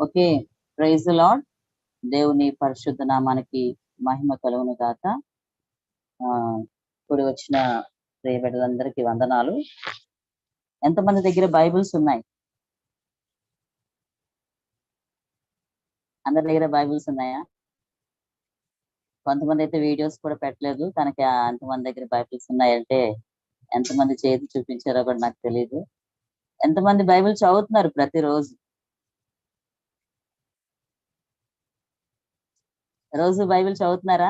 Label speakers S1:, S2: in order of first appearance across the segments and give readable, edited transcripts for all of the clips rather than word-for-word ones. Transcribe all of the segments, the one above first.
S1: Okay, praise the lord. దేవుని పరిశుద్ధ నామానికి మహిమ కలుగును గాక. ఇప్పుడు వచ్చిన ప్రియ బిడ్డలందరికీ వందనాలు. ఎంతమంది దగ్గర బైబిల్స్ ఉన్నాయి? అందరి దగ్గర బైబిల్స్ ఉన్నాయా? కొంతమంది అయితే వీడియోస్ కూడా పెట్టలేదు, కనుక ఎంతమంది దగ్గర బైబిల్స్ ఉన్నాయంటే ఎంతమంది చేతి చూపించారో కూడా నాకు తెలియదు. ఎంతమంది బైబిల్ చదువుతున్నారు ప్రతిరోజు? రోజు బైబిల్ చదువుతున్నారా?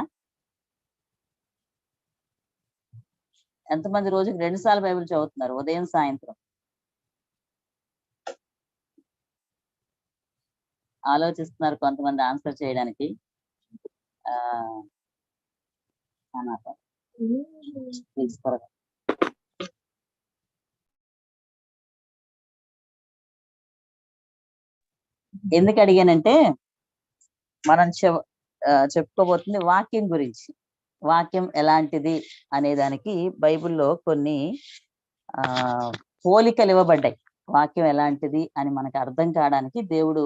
S1: ఎంతమంది రోజుకి 2 సార్లు బైబిల్ చదువుతున్నారు, ఉదయం సాయంత్రం? ఆలోచిస్తున్నారు కొంతమంది ఆన్సర్ చేయడానికి. ఎందుకు అడిగానంటే మనం చెప్పుకోబోతుంది వాక్యం గురించి. వాక్యం ఎలాంటిది అనే దానికి బైబిల్లో కొన్ని పోలికలు ఇవ్వబడ్డాయి. వాక్యం ఎలాంటిది అని మనకు అర్థం కావడానికి దేవుడు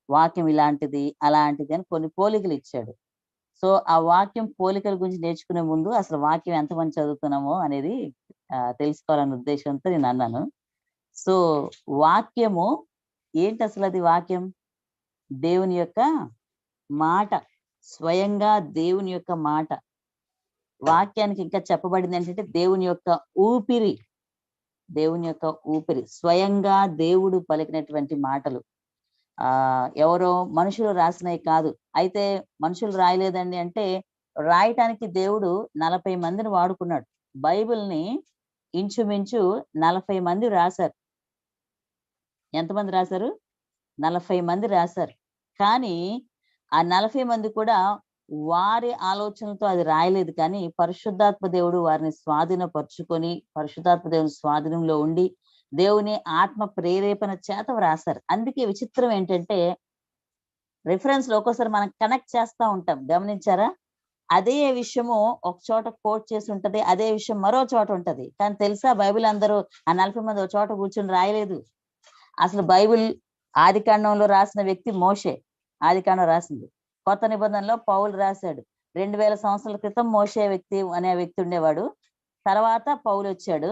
S1: వాక్యం ఇలాంటిది అలాంటిది అని కొన్ని పోలికలు ఇచ్చాడు. సో ఆ వాక్యం పోలికల గురించి నేర్చుకునే ముందు అసలు వాక్యం ఎంతమంది చదువుతున్నామో అనేది తెలుసుకోవాలనే ఉద్దేశంతో నేను అన్నాను. సో వాక్యము ఏంటి అసలు? అది వాక్యం దేవుని యొక్క మాట, స్వయంగా దేవుని యొక్క మాట. వాక్యానికి ఇంకా చెప్పబడింది ఏంటంటే దేవుని యొక్క ఊపిరి. దేవుని యొక్క ఊపిరి, స్వయంగా దేవుడు పలికినటువంటి మాటలు. ఎవరో మనుషులు రాసినవి కాదు. అయితే మనుషులు రాయలేదండి అంటే, రాయటానికి దేవుడు 40 మందిని వాడుకున్నాడు. బైబిల్ని ఇంచుమించు 40 మంది రాశారు. ఎంతమంది రాశారు? 40 మంది రాశారు. కానీ ఆ 40 మంది కూడా వారి ఆలోచనలతో అది రాయలేదు, కానీ పరిశుద్ధాత్మ దేవుడు వారిని స్వాధీనపరుచుకొని, పరిశుద్ధాత్మ దేవుని స్వాధీనంలో ఉండి దేవుని ఆత్మ ప్రేరేపణ చేత రాశారు. అందుకే విచిత్రం ఏంటంటే, రిఫరెన్స్ లో ఒక్కోసారి మనం కనెక్ట్ చేస్తా ఉంటాం, గమనించారా? అదే విషయము ఒక చోట కోట్ చేసి ఉంటది, అదే విషయం మరో చోట ఉంటది. కానీ తెలుసా, బైబిల్ అందరూ ఆ 40 మంది ఒక చోట కూర్చొని రాయలేదు. అసలు బైబిల్ ఆదికాండంలో రాసిన వ్యక్తి మోషే. ఆదికాండం రాసింది. కొత్త నిబంధనలో పౌలు రాశాడు. 2000 సంవత్సరాల క్రితం మోషే అనే వ్యక్తి ఉండేవాడు. తర్వాత పౌలు వచ్చాడు.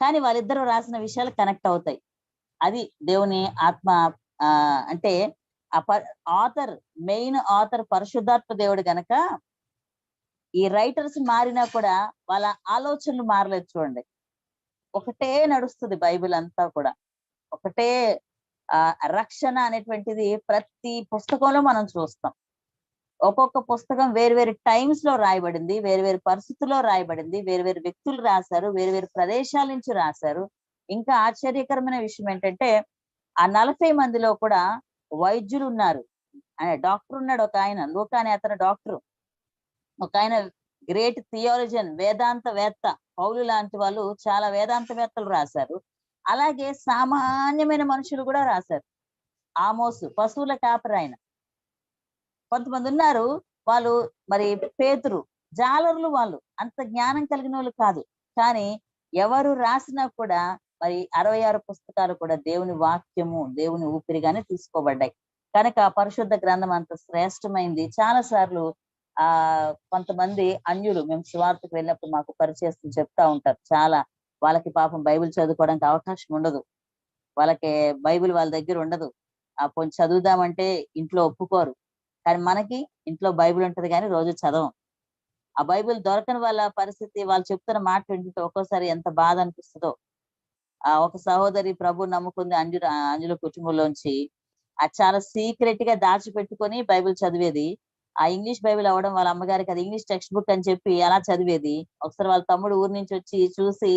S1: కానీ వాళ్ళిద్దరూ రాసిన విషయాలు కనెక్ట్ అవుతాయి. అది దేవుని ఆత్మ. అంటే ఆథర్, మెయిన్ ఆథర్ పరిశుద్ధాత్మ దేవుడు గనక ఈ రైటర్స్ మారినా కూడా వాళ్ళ ఆలోచనలు మారలేదు. చూడండి, ఒకటే నడుస్తుంది బైబిల్ అంతా కూడా. ఒకటే రక్షణ అనేటువంటిది ప్రతి పుస్తకంలో మనం చూస్తాం. ఒక్కొక్క పుస్తకం వేరు టైమ్స్ లో రాయబడింది, వేరు పరిస్థితుల్లో రాయబడింది, వేరు వ్యక్తులు రాశారు, వేరు ప్రదేశాల నుంచి రాశారు. ఇంకా ఆశ్చర్యకరమైన విషయం ఏంటంటే, ఆ 40 మందిలో కూడా వైద్యులు ఉన్నారు. డాక్టర్ ఉన్నాడు ఒక ఆయన, లూకా అనే అతను డాక్టర్. ఒక ఆయన గ్రేట్ థియాలజియన్, వేదాంతవేత్త. పౌలు లాంటి వాళ్ళు చాలా వేదాంతవేత్తలు రాశారు. అలాగే సామాన్యమైన మనుషులు కూడా రాశారు. ఆమోసు పశువుల కాపరి ఆయన. కొంతమంది ఉన్నారు, వాళ్ళు మరి పేతురు, జాలరులు. వాళ్ళు అంత జ్ఞానం కలిగిన వాళ్ళు కాదు. కానీ ఎవరు రాసినా కూడా మరి 66 పుస్తకాలు కూడా దేవుని వాక్యము, దేవుని ఊపిరిగానే తీసుకోబడ్డాయి. కనుక పరిశుద్ధ గ్రంథం అంత శ్రేష్టమైంది. చాలా సార్లు కొంతమంది అన్యులు, మేము సువార్తకు వెళ్ళినప్పుడు మాకు పరిచయస్తులు చెప్తా ఉంటారు, చాలా వాళ్ళకి పాపం బైబిల్ చదువుకోవడానికి అవకాశం ఉండదు. వాళ్ళకి బైబిల్ వాళ్ళ దగ్గర ఉండదు. కొంచెం చదువుదామంటే ఇంట్లో ఒప్పుకోరు. కానీ మనకి ఇంట్లో బైబిల్ ఉంటది, కానీ రోజు చదవం. ఆ బైబిల్ దొరకని వాళ్ళ పరిస్థితి, వాళ్ళు చెప్తున్న మాట వింటుంటే ఒక్కోసారి ఎంత బాధ అనిపిస్తుందో. ఒక సహోదరి ప్రభు నమ్ముకుంది అంజుల కుటుంబంలోంచి. చాలా సీక్రెట్ గా దాచిపెట్టుకొని బైబిల్ చదివేది. ఆ ఇంగ్లీష్ బైబిల్ అవ్వడం వాళ్ళ అమ్మగారికి అది ఇంగ్లీష్ టెక్స్ట్ బుక్ అని చెప్పి అలా చదివేది. ఒకసారి వాళ్ళ తమ్ముడు ఊరి నుంచి వచ్చి చూసి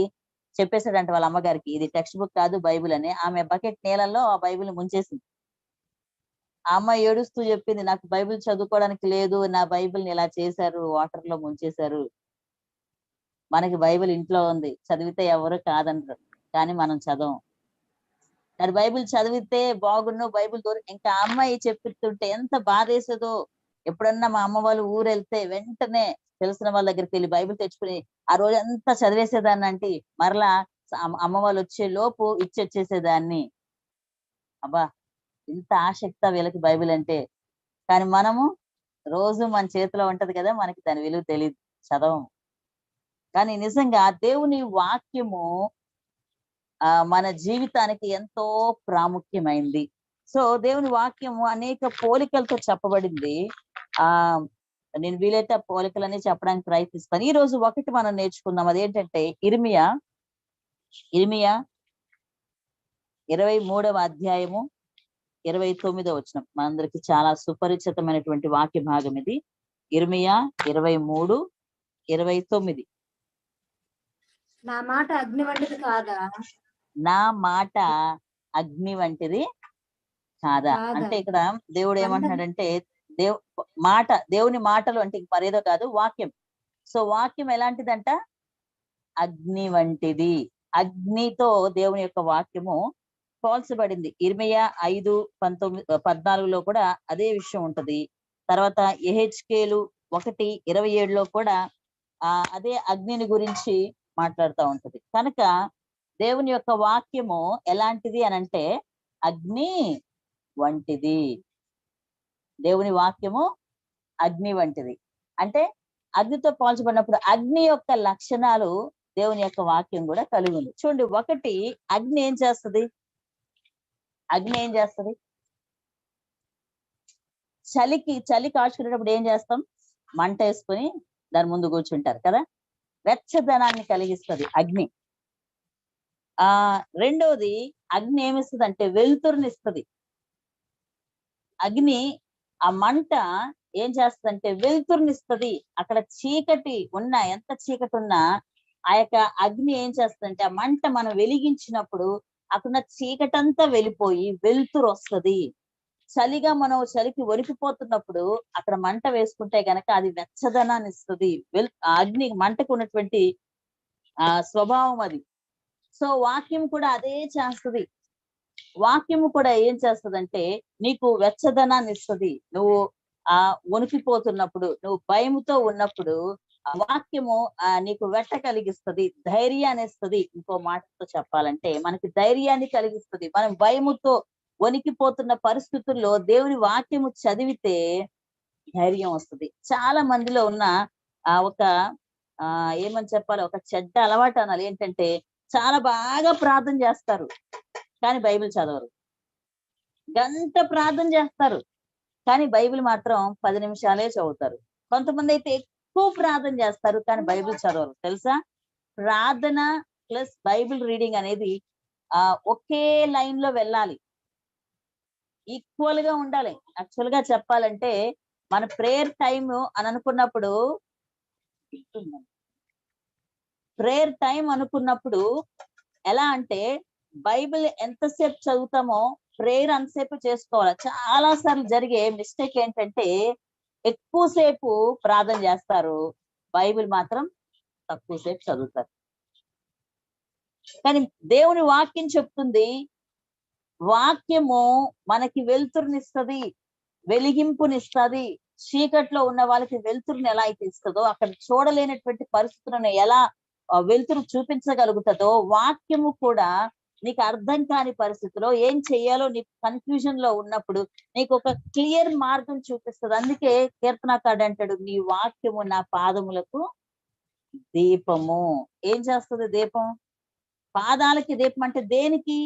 S1: చెప్పేశాడంట వాళ్ళ అమ్మగారికి, ఇది టెక్స్ట్ బుక్ కాదు బైబిల్ అని. ఆమె బకెట్ నీళ్ళల్లో ఆ బైబిల్ ముంచేసింది. ఆ అమ్మాయి ఏడుస్తూ చెప్పింది, నాకు బైబిల్ చదువుకోవడానికి లేదు, నా బైబిల్ని ఇలా చేశారు, వాటర్ లో ముంచేశారు. మనకి బైబిల్ ఇంట్లో ఉంది, చదివితే ఎవరు కాదంటారు, కానీ మనం చదవం. కానీ బైబిల్ చదివితే బాగున్ను, బైబిల్ ఇంకా అమ్మాయి చెప్తుంటే ఎంత బాధేసేదో. ఎప్పుడన్నా మా అమ్మ వాళ్ళు ఊరు వెళ్తే వెంటనే తెలిసిన వాళ్ళ దగ్గరికి వెళ్ళి బైబిల్ తెచ్చుకుని ఆ రోజంతా చదివేసేదాన్ని. అంటే మరలా అమ్మ వాళ్ళు వచ్చే లోపు ఇచ్చి వచ్చేసేదాన్ని. అబ్బా, ఇంత ఆసక్త వీళ్ళకి బైబిల్ అంటే. కానీ మనము రోజు మన చేతిలో ఉంటది కదా! మనకి దాని విలువ తెలీదు. చదవము. కానీ నిజంగా దేవుని వాక్యము మన జీవితానికి ఎంతో ప్రాముఖ్యమైంది. సో, దేవుని వాక్యము అనేక పోలికలతో చెప్పబడింది. ఆహ్, నేను వీలైతే ఆ పోలికలన్నీ చెప్పడానికి ప్రయత్నిస్తాను. ఈరోజు ఒకటి మనం నేర్చుకుందాం. అదేంటంటే ఇర్మియా 23వ అధ్యాయము 29వ వచనం. మనందరికి చాలా సుపరిచితమైనటువంటి వాక్య భాగం ఇది. ఇర్మియా 23, 29.
S2: నా మాట అగ్ని వంటిది కాదా?
S1: నా మాట అగ్ని వంటిది కాదా? అంటే ఇక్కడ దేవుడు ఏమంటున్నాడంటే దేవుని మాటలు అంటే మరేదో కాదు, వాక్యం. సో వాక్యం ఎలాంటిదంట? అగ్ని వంటిది. అగ్నితో దేవుని యొక్క వాక్యము పోల్చబడింది. ఇర్మియా 5:14లో కూడా అదే విషయం ఉంటది. తర్వాత యెహెజ్కేలు 1:27లో కూడా అదే అగ్నిని గురించి మాట్లాడుతా ఉంటది. కనుక దేవుని యొక్క వాక్యము ఎలాంటిది అనంటే అగ్ని వంటిది. దేవుని వాక్యము అగ్ని వంటిది. అంటే అగ్నితో పోల్చబడినప్పుడు అగ్ని యొక్క లక్షణాలు దేవుని యొక్క వాక్యం కూడా కలిగి ఉంది. చూడండి, ఒకటి అగ్ని ఏం చేస్తది? అగ్ని ఏం చేస్తది? చలి కాచుకునేటప్పుడు ఏం చేస్తాం? మంట వేసుకొని దాని ముందు కూర్చుంటారు కదా. వెచ్చదనాన్ని కలిగిస్తది అగ్ని. రెండోది అగ్ని ఏమిస్తుంది అంటే వెలుతురునిస్తది. అగ్ని ఆ మంట ఏం చేస్తదంటే వెలుతురునిస్తది. అక్కడ చీకటి ఉన్నా, ఎంత చీకటి ఉన్నా ఆ యొక్క అగ్ని ఏం చేస్తదంటే ఆ మంట మనం వెలిగించినప్పుడు అక్కడున్న చీకటంతా వెళ్ళిపోయి వెలుతురు వస్తది. చలిగా మనం చలికి వణికిపోతున్నప్పుడు అక్కడ మంట వేసుకుంటే గనక అది వెచ్చదనాన్ని ఇస్తది. అగ్ని మంటకు ఉన్నటువంటి స్వభావం అది. సో వాక్యం కూడా అదే చేస్తది. వాక్యము కూడా ఏం చేస్తదంటే నీకు వెచ్చదనాన్ని ఇస్తది. నువ్వు వణికిపోతున్నప్పుడు, నువ్వు భయముతో ఉన్నప్పుడు ఆ వాక్యము నీకు వెట్ట కలిగిస్తది, ధైర్యాన్ని ఇస్తది. ఇంకో మాటతో చెప్పాలంటే మనకి ధైర్యాన్ని కలిగిస్తది. మనం భయముతో వణికిపోతున్న పరిస్థితుల్లో దేవుని వాక్యము చదివితే ధైర్యం వస్తది. చాలా మందిలో ఉన్న ఒక ఏమని చెప్పాలి, ఒక చెడ్డ అలవాటు అనాలి. ఏంటంటే చాలా బాగా ప్రార్థన చేస్తారు కానీ బైబిల్ చదవరు. గంట ప్రార్థన చేస్తారు కానీ బైబిల్ మాత్రం 10 నిమిషాలే చదువుతారు. కొంతమంది అయితే ఎక్కువ ప్రార్థన చేస్తారు కానీ బైబిల్ చదవరు. తెలుసా? ప్రార్థన ప్లస్ బైబిల్ రీడింగ్ అనేది ఒకే లైన్ లో వెళ్ళాలి, ఈక్వల్ గా ఉండాలి. యాక్చువల్ గా చెప్పాలంటే మన ప్రేయర్ టైమ్ అని అనుకున్నప్పుడు ఎలా అంటే బైబిల్ ఎంతసేపు చదువుతామో ప్రేయర్ అంతసేపు చేసుకోవాలి. చాలా సార్లు జరిగే మిస్టేక్ ఏంటంటే ఎక్కువసేపు ప్రార్థన చేస్తారు, బైబిల్ మాత్రం తక్కువసేపు చదువుతారు. కానీ దేవుని వాక్యం చెప్తుంది, వాక్యము మనకి వెలుతురునిస్తది, వెలిగింపునిస్తది. చీకట్లో ఉన్న వాళ్ళకి వెలుతురుని ఎలా అయితే ఇస్తుందో, అక్కడ చూడలేనటువంటి పరిస్థితులను ఎలా వెలుతురు చూపించగలుగుతుందో, వాక్యము కూడా నీకు అర్థం కాని పరిస్థితిలో ఏం చెయ్యాలో నీకు కన్ఫ్యూజన్ లో ఉన్నప్పుడు నీకు ఒక క్లియర్ మార్గం చూపిస్తుంది. అందుకే కీర్తనకారుడు అంటాడు, నీ వాక్యము నా పాదములకు దీపము. ఏం చేస్తుంది దీపం? పాదాలకి దీపం. అంటే దేనికి?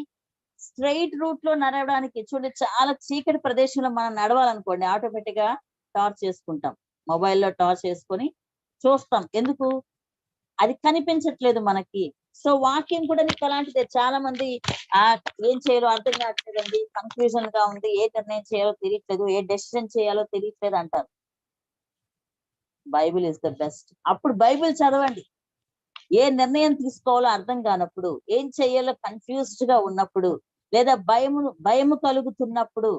S1: స్ట్రైట్ రూట్ లో నడవడానికి. చూడండి, చాలా చీకటి ప్రదేశంలో మనం నడవాలనుకోండి, ఆటోమేటిక్ గా టార్చ్ చేసుకుంటాం, మొబైల్లో టార్చ్ చేసుకొని చూస్తాం. ఎందుకు? అది కనిపించట్లేదు మనకి. సో వాక్యం కూడా నీకు అలాంటిదే. చాలా మంది ఏం చేయాలో అర్థం కావట్లేదండి, కన్ఫ్యూజన్ గా ఉంది, ఏ నిర్ణయం చేయాలో తెలియట్లేదు, ఏ డెసిషన్ చేయాలో తెలియట్లేదు అంటారు. Bible is the best. అప్పుడు బైబిల్ చదవండి. ఏ నిర్ణయం తీసుకోవాలో అర్థం కానప్పుడు, ఏం చేయాలో కన్ఫ్యూజ్డ్ గా ఉన్నప్పుడు, లేదా భయము కలుగుతున్నప్పుడు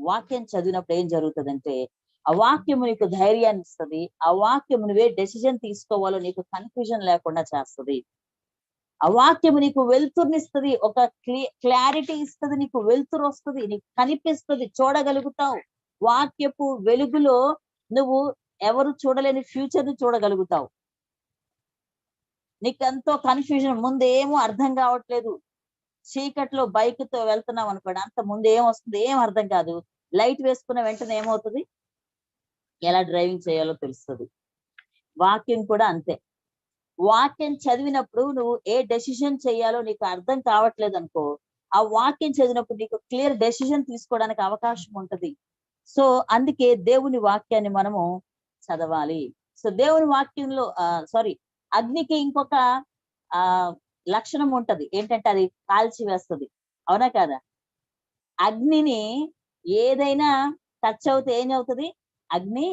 S1: వాక్యం చదివినప్పుడు ఏం జరుగుతుందంటే ఆ వాక్యము నీకు ధైర్యాన్ని ఇస్తుంది. ఆ వాక్యము నువ్వే డెసిజన్ తీసుకోవాలో నీకు కన్ఫ్యూజన్ లేకుండా చేస్తుంది. ఆ వాక్యము నీకు వెలుతురునిస్తుంది, ఒక క్లారిటీ ఇస్తుంది, నీకు వెలుతురు వస్తుంది, నీకు కనిపిస్తుంది, చూడగలుగుతావు. వాక్యపు వెలుగులో నువ్వు ఎవరు చూడలేని ఫ్యూచర్ ని చూడగలుగుతావు. నీకెంతో కన్ఫ్యూజన్, ముందేమో అర్థం కావట్లేదు, చీకట్లో బైక్ తో వెళ్తున్నాం అనుకోండి, అంత ముందు ఏం వస్తుంది ఏం అర్థం కాదు. లైట్ వేసుకున్న వెంటనే ఏమవుతుంది, ఎలా డ్రైవింగ్ చేయాలో తెలుస్తుంది. వాక్యం కూడా అంతే. వాక్యం చదివినప్పుడు నువ్వు ఏ డెసిషన్ చేయాలో నీకు అర్థం కావట్లేదు అనుకో, ఆ వాక్యం చదివినప్పుడు నీకు క్లియర్ డెసిషన్ తీసుకోవడానికి అవకాశం ఉంటది. సో అందుకే దేవుని వాక్యాన్ని మనము చదవాలి. సో దేవుని వాక్యంలో సారీ, అగ్నికి ఇంకొక ఆ లక్షణం ఉంటది. ఏంటంటే అది కాల్చి వేస్తుంది. అవునా కాదా? అగ్నిని ఏదైనా టచ్ అవుతే ఏం అవుతుంది, అగ్ని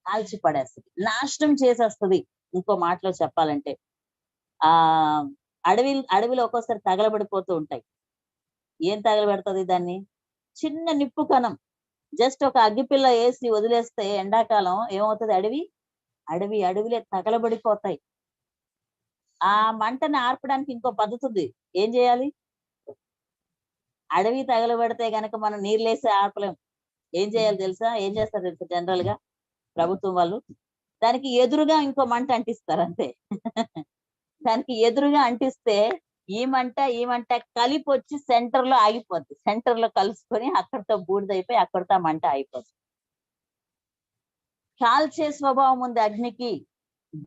S1: కాల్చి పడేస్తుంది, నాశనం చేసేస్తుంది. ఇంకో మాటలో చెప్పాలంటే ఆ అడవిలో ఒక్కోసారి తగలబడిపోతూ ఉంటాయి. ఏం తగలబెడుతుంది దాన్ని? చిన్న నిప్పు కణం. జస్ట్ ఒక అగ్గిపిల్ల వేసి వదిలేస్తే ఎండాకాలం ఏమవుతుంది, అడవిలే తగలబడిపోతాయి. ఆ మంటని ఆర్పడానికి ఇంకో పద్ధతి ఉంది. ఏం చేయాలి? అడవి తగలబడితే గనక మనం నీళ్ళేసి ఆర్పలేం. ఏం చేయాలి తెలుసా? ఏం చేస్తారు తెలుసా జనరల్ గా ప్రభుత్వం వాళ్ళు? దానికి ఎదురుగా ఇంకో మంట అంటిస్తారు అంతే. దానికి ఎదురుగా అంటిస్తే ఈ మంట కలిపి వచ్చి సెంటర్ లో ఆగిపోద్ది. సెంటర్ లో కలుసుకొని అక్కడితో బూడిదైపోయి అక్కడితో ఆ మంట ఆగిపోద్ది. కాల్చే స్వభావం ఉంది అగ్నికి.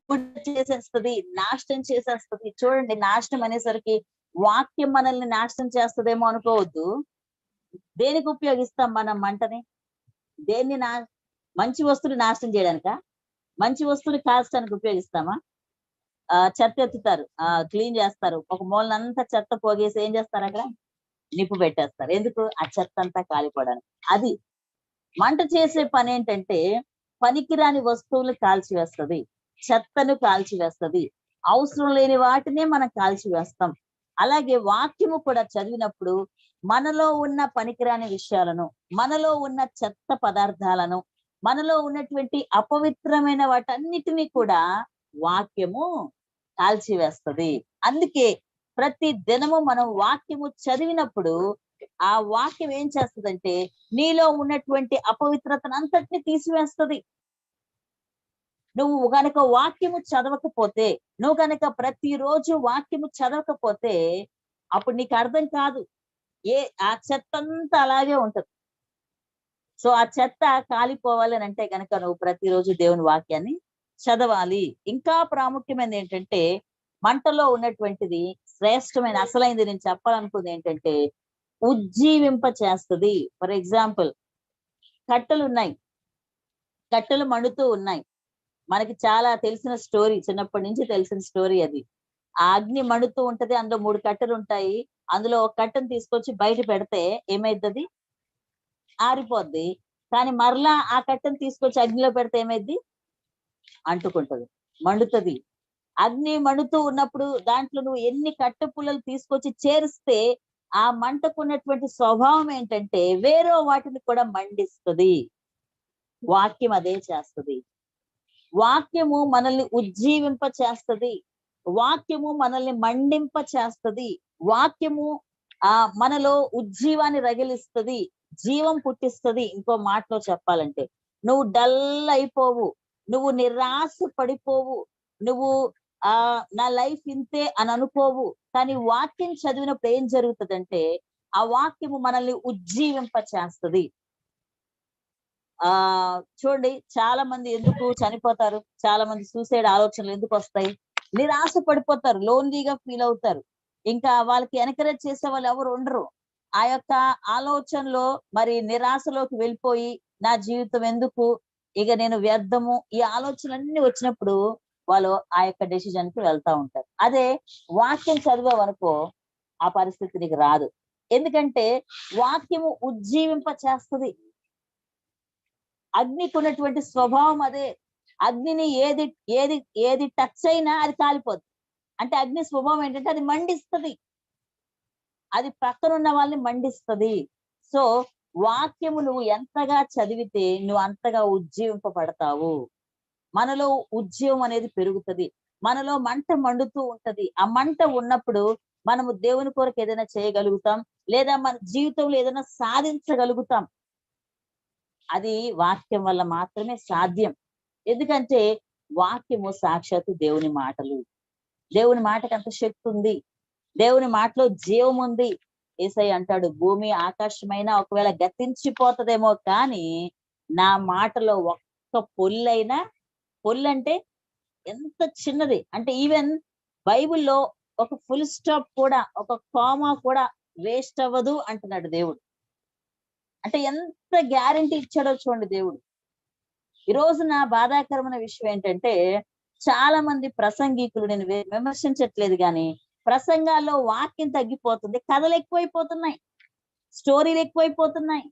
S1: బూడిద చేసేస్తుంది, నాశనం చేసేస్తుంది. చూడండి, నాశనం అనేసరికి వాక్యం మనల్ని నాశనం చేస్తుందేమో అనుకోవద్దు. దేనికి ఉపయోగిస్తాం మనం మంటని? దేన్ని మంచి వస్తువుని నాశనం చేయడానికా? మంచి వస్తువుని కాల్చడానికి ఉపయోగిస్తామా? చెత్త ఎత్తుతారు, క్లీన్ చేస్తారు, ఒక మూలనంతా చెత్త పోగేసి ఏం చేస్తారు, అక్కడ నిప్పు పెట్టేస్తారు. ఎందుకు? ఆ చెత్త అంతా కాలిపోవడానికి. అది మంట చేసే పని ఏంటంటే పనికిరాని వస్తువులు కాల్చివేస్తుంది, చెత్తను కాల్చివేస్తుంది, అవసరం లేని వాటినే మనం కాల్చివేస్తాం. అలాగే వాక్యము కూడా చదివినప్పుడు మనలో ఉన్న పనికిరాని విషయాలను, మనలో ఉన్న చెత్త పదార్థాలను, మనలో ఉన్నటువంటి అపవిత్రమైన వాటన్నిటినీ కూడా వాక్యము కాల్చివేస్తుంది. అందుకే ప్రతి దినము మనం వాక్యము చదివినప్పుడు ఆ వాక్యం ఏం చేస్తుందంటే నీలో ఉన్నటువంటి అపవిత్రతను అంతటిని తీసివేస్తుంది. నువ్వు గనక వాక్యము చదవకపోతే, నువ్వు గనక ప్రతిరోజు వాక్యము చదవకపోతే అప్పుడు నీకు అర్థం కాదు. ఆ చెత్త అంతా అలాగే ఉంటది. సో ఆ చెత్త కాలిపోవాలి అని అంటే గనక నువ్వు ప్రతిరోజు దేవుని వాక్యాన్ని చదవాలి. ఇంకా ప్రాముఖ్యమైనది ఏంటంటే మంటలో ఉన్నటువంటిది శ్రేష్టమైన అసలైనది నేను చెప్పాలనుకుంది ఏంటంటే ఉజ్జీవింప చేస్తుంది. ఫర్ ఎగ్జాంపుల్, కట్టెలు ఉన్నాయి, కట్టెలు మండుతూ ఉన్నాయి. మనకి చాలా తెలిసిన స్టోరీ, చిన్నప్పటి నుంచి తెలిసిన స్టోరీ అది. ఆ అగ్ని మండుతూ ఉంటది, అందులో 3 కట్టెలు ఉంటాయి. అందులో ఒక కట్టెను తీసుకొచ్చి బయట పెడితే ఏమైద్ది? ఆరిపోద్ది. కానీ మరలా ఆ కట్టెను తీసుకొచ్చి అగ్నిలో పెడితే ఏమైద్ది? అంటుకుంటది, మండుతది. అగ్ని మండుతూ ఉన్నప్పుడు దాంట్లో నువ్వు ఎన్ని కట్టె పుల్లలు తీసుకొచ్చి చేరిస్తే ఆ మంటకున్నటువంటి స్వభావం ఏంటంటే వేరే వాటిని కూడా మండిస్తుంది. వాక్యం అదే చేస్తుంది. వాక్యము మనల్ని ఉజ్జీవింప చేస్తుంది, వాక్యము మనల్ని మండింప చేస్తుంది, వాక్యము మనలో ఉజ్జీవాన్ని రగిలిస్తుంది, జీవం పుట్టిస్తుంది. ఇంకో మాటలో చెప్పాలంటే నువ్వు డల్ అయిపోవు, నువ్వు నిరాశ పడిపోవు, నువ్వు నా లైఫ్ ఇంతే అని అనుకోవు. కానీ వాక్యం చదివినప్పుడు ఏం జరుగుతుందంటే ఆ వాక్యము మనల్ని ఉజ్జీవింప చేస్తుంది. చూడండి, చాలా మంది ఎందుకు చనిపోతారు, చాలా మంది సూసైడ్ ఆలోచనలు ఎందుకు వస్తాయి? నిరాశ పడిపోతారు, లోన్లీగా ఫీల్ అవుతారు. ఇంకా వాళ్ళకి ఎన్కరేజ్ చేసే వాళ్ళు ఎవరు ఉండరు. ఆ యొక్క ఆలోచనలో మరి నిరాశలోకి వెళ్ళిపోయి నా జీవితం ఎందుకు, ఇక నేను వ్యర్థము, ఈ ఆలోచనలన్నీ వచ్చినప్పుడు వాళ్ళు ఆ యొక్క డెసిజన్ కి వెళ్తా ఉంటారు. అదే వాక్యం చదివావనుకో ఆ పరిస్థితి నీకు రాదు. ఎందుకంటే వాక్యము ఉజ్జీవింప చేస్తుంది. అగ్నికి ఉన్నటువంటి స్వభావం అదే. అగ్నిని ఏది ఏది ఏది టచ్ అయినా అది కాలిపోద్ది. అంటే అగ్ని స్వభావం ఏంటంటే అది మండిస్తుంది, అది పక్కనున్న వాళ్ళని మండిస్తుంది. సో వాక్యము నువ్వు ఎంతగా చదివితే నువ్వు అంతగా ఉజ్జీవింపబడతావు. మనలో ఉజ్జీవం అనేది పెరుగుతుంది, మనలో మంట మండుతూ ఉంటది. ఆ మంట ఉన్నప్పుడు మనము దేవుని కొరకు ఏదైనా చేయగలుగుతాం, లేదా మన జీవితంలో ఏదైనా సాధించగలుగుతాం. అది వాక్యం వల్ల మాత్రమే సాధ్యం. ఎందుకంటే వాక్యము సాక్షాత్తు దేవుని మాటలు. దేవుని మాటకు అంత శక్తి ఉంది. దేవుని మాటలో జీవం ఉంది. యేసయ్య అంటాడు, భూమి ఆకాశమైన ఒకవేళ గతించిపోతదేమో కానీ నా మాటలో ఒక్క పొల్లైనా, పొల్లంటే ఎంత చిన్నది అంటే ఈవెన్ బైబిల్లో ఒక ఫుల్ స్టాప్ కూడా, ఒక కామా కూడా వేస్ట్ అవ్వదు అంటున్నాడు దేవుడు. అంటే ఎంత గ్యారంటీ ఇచ్చాడో చూడండి దేవుడు. ఈ రోజు నా బాధాకరమైన విషయం ఏంటంటే, చాలా మంది ప్రసంగికులు, నేను విమర్శించట్లేదు కానీ ప్రసంగాల్లో వాక్యం తగ్గిపోతుంది, కథలు ఎక్కువైపోతున్నాయి, స్టోరీలు ఎక్కువైపోతున్నాయి,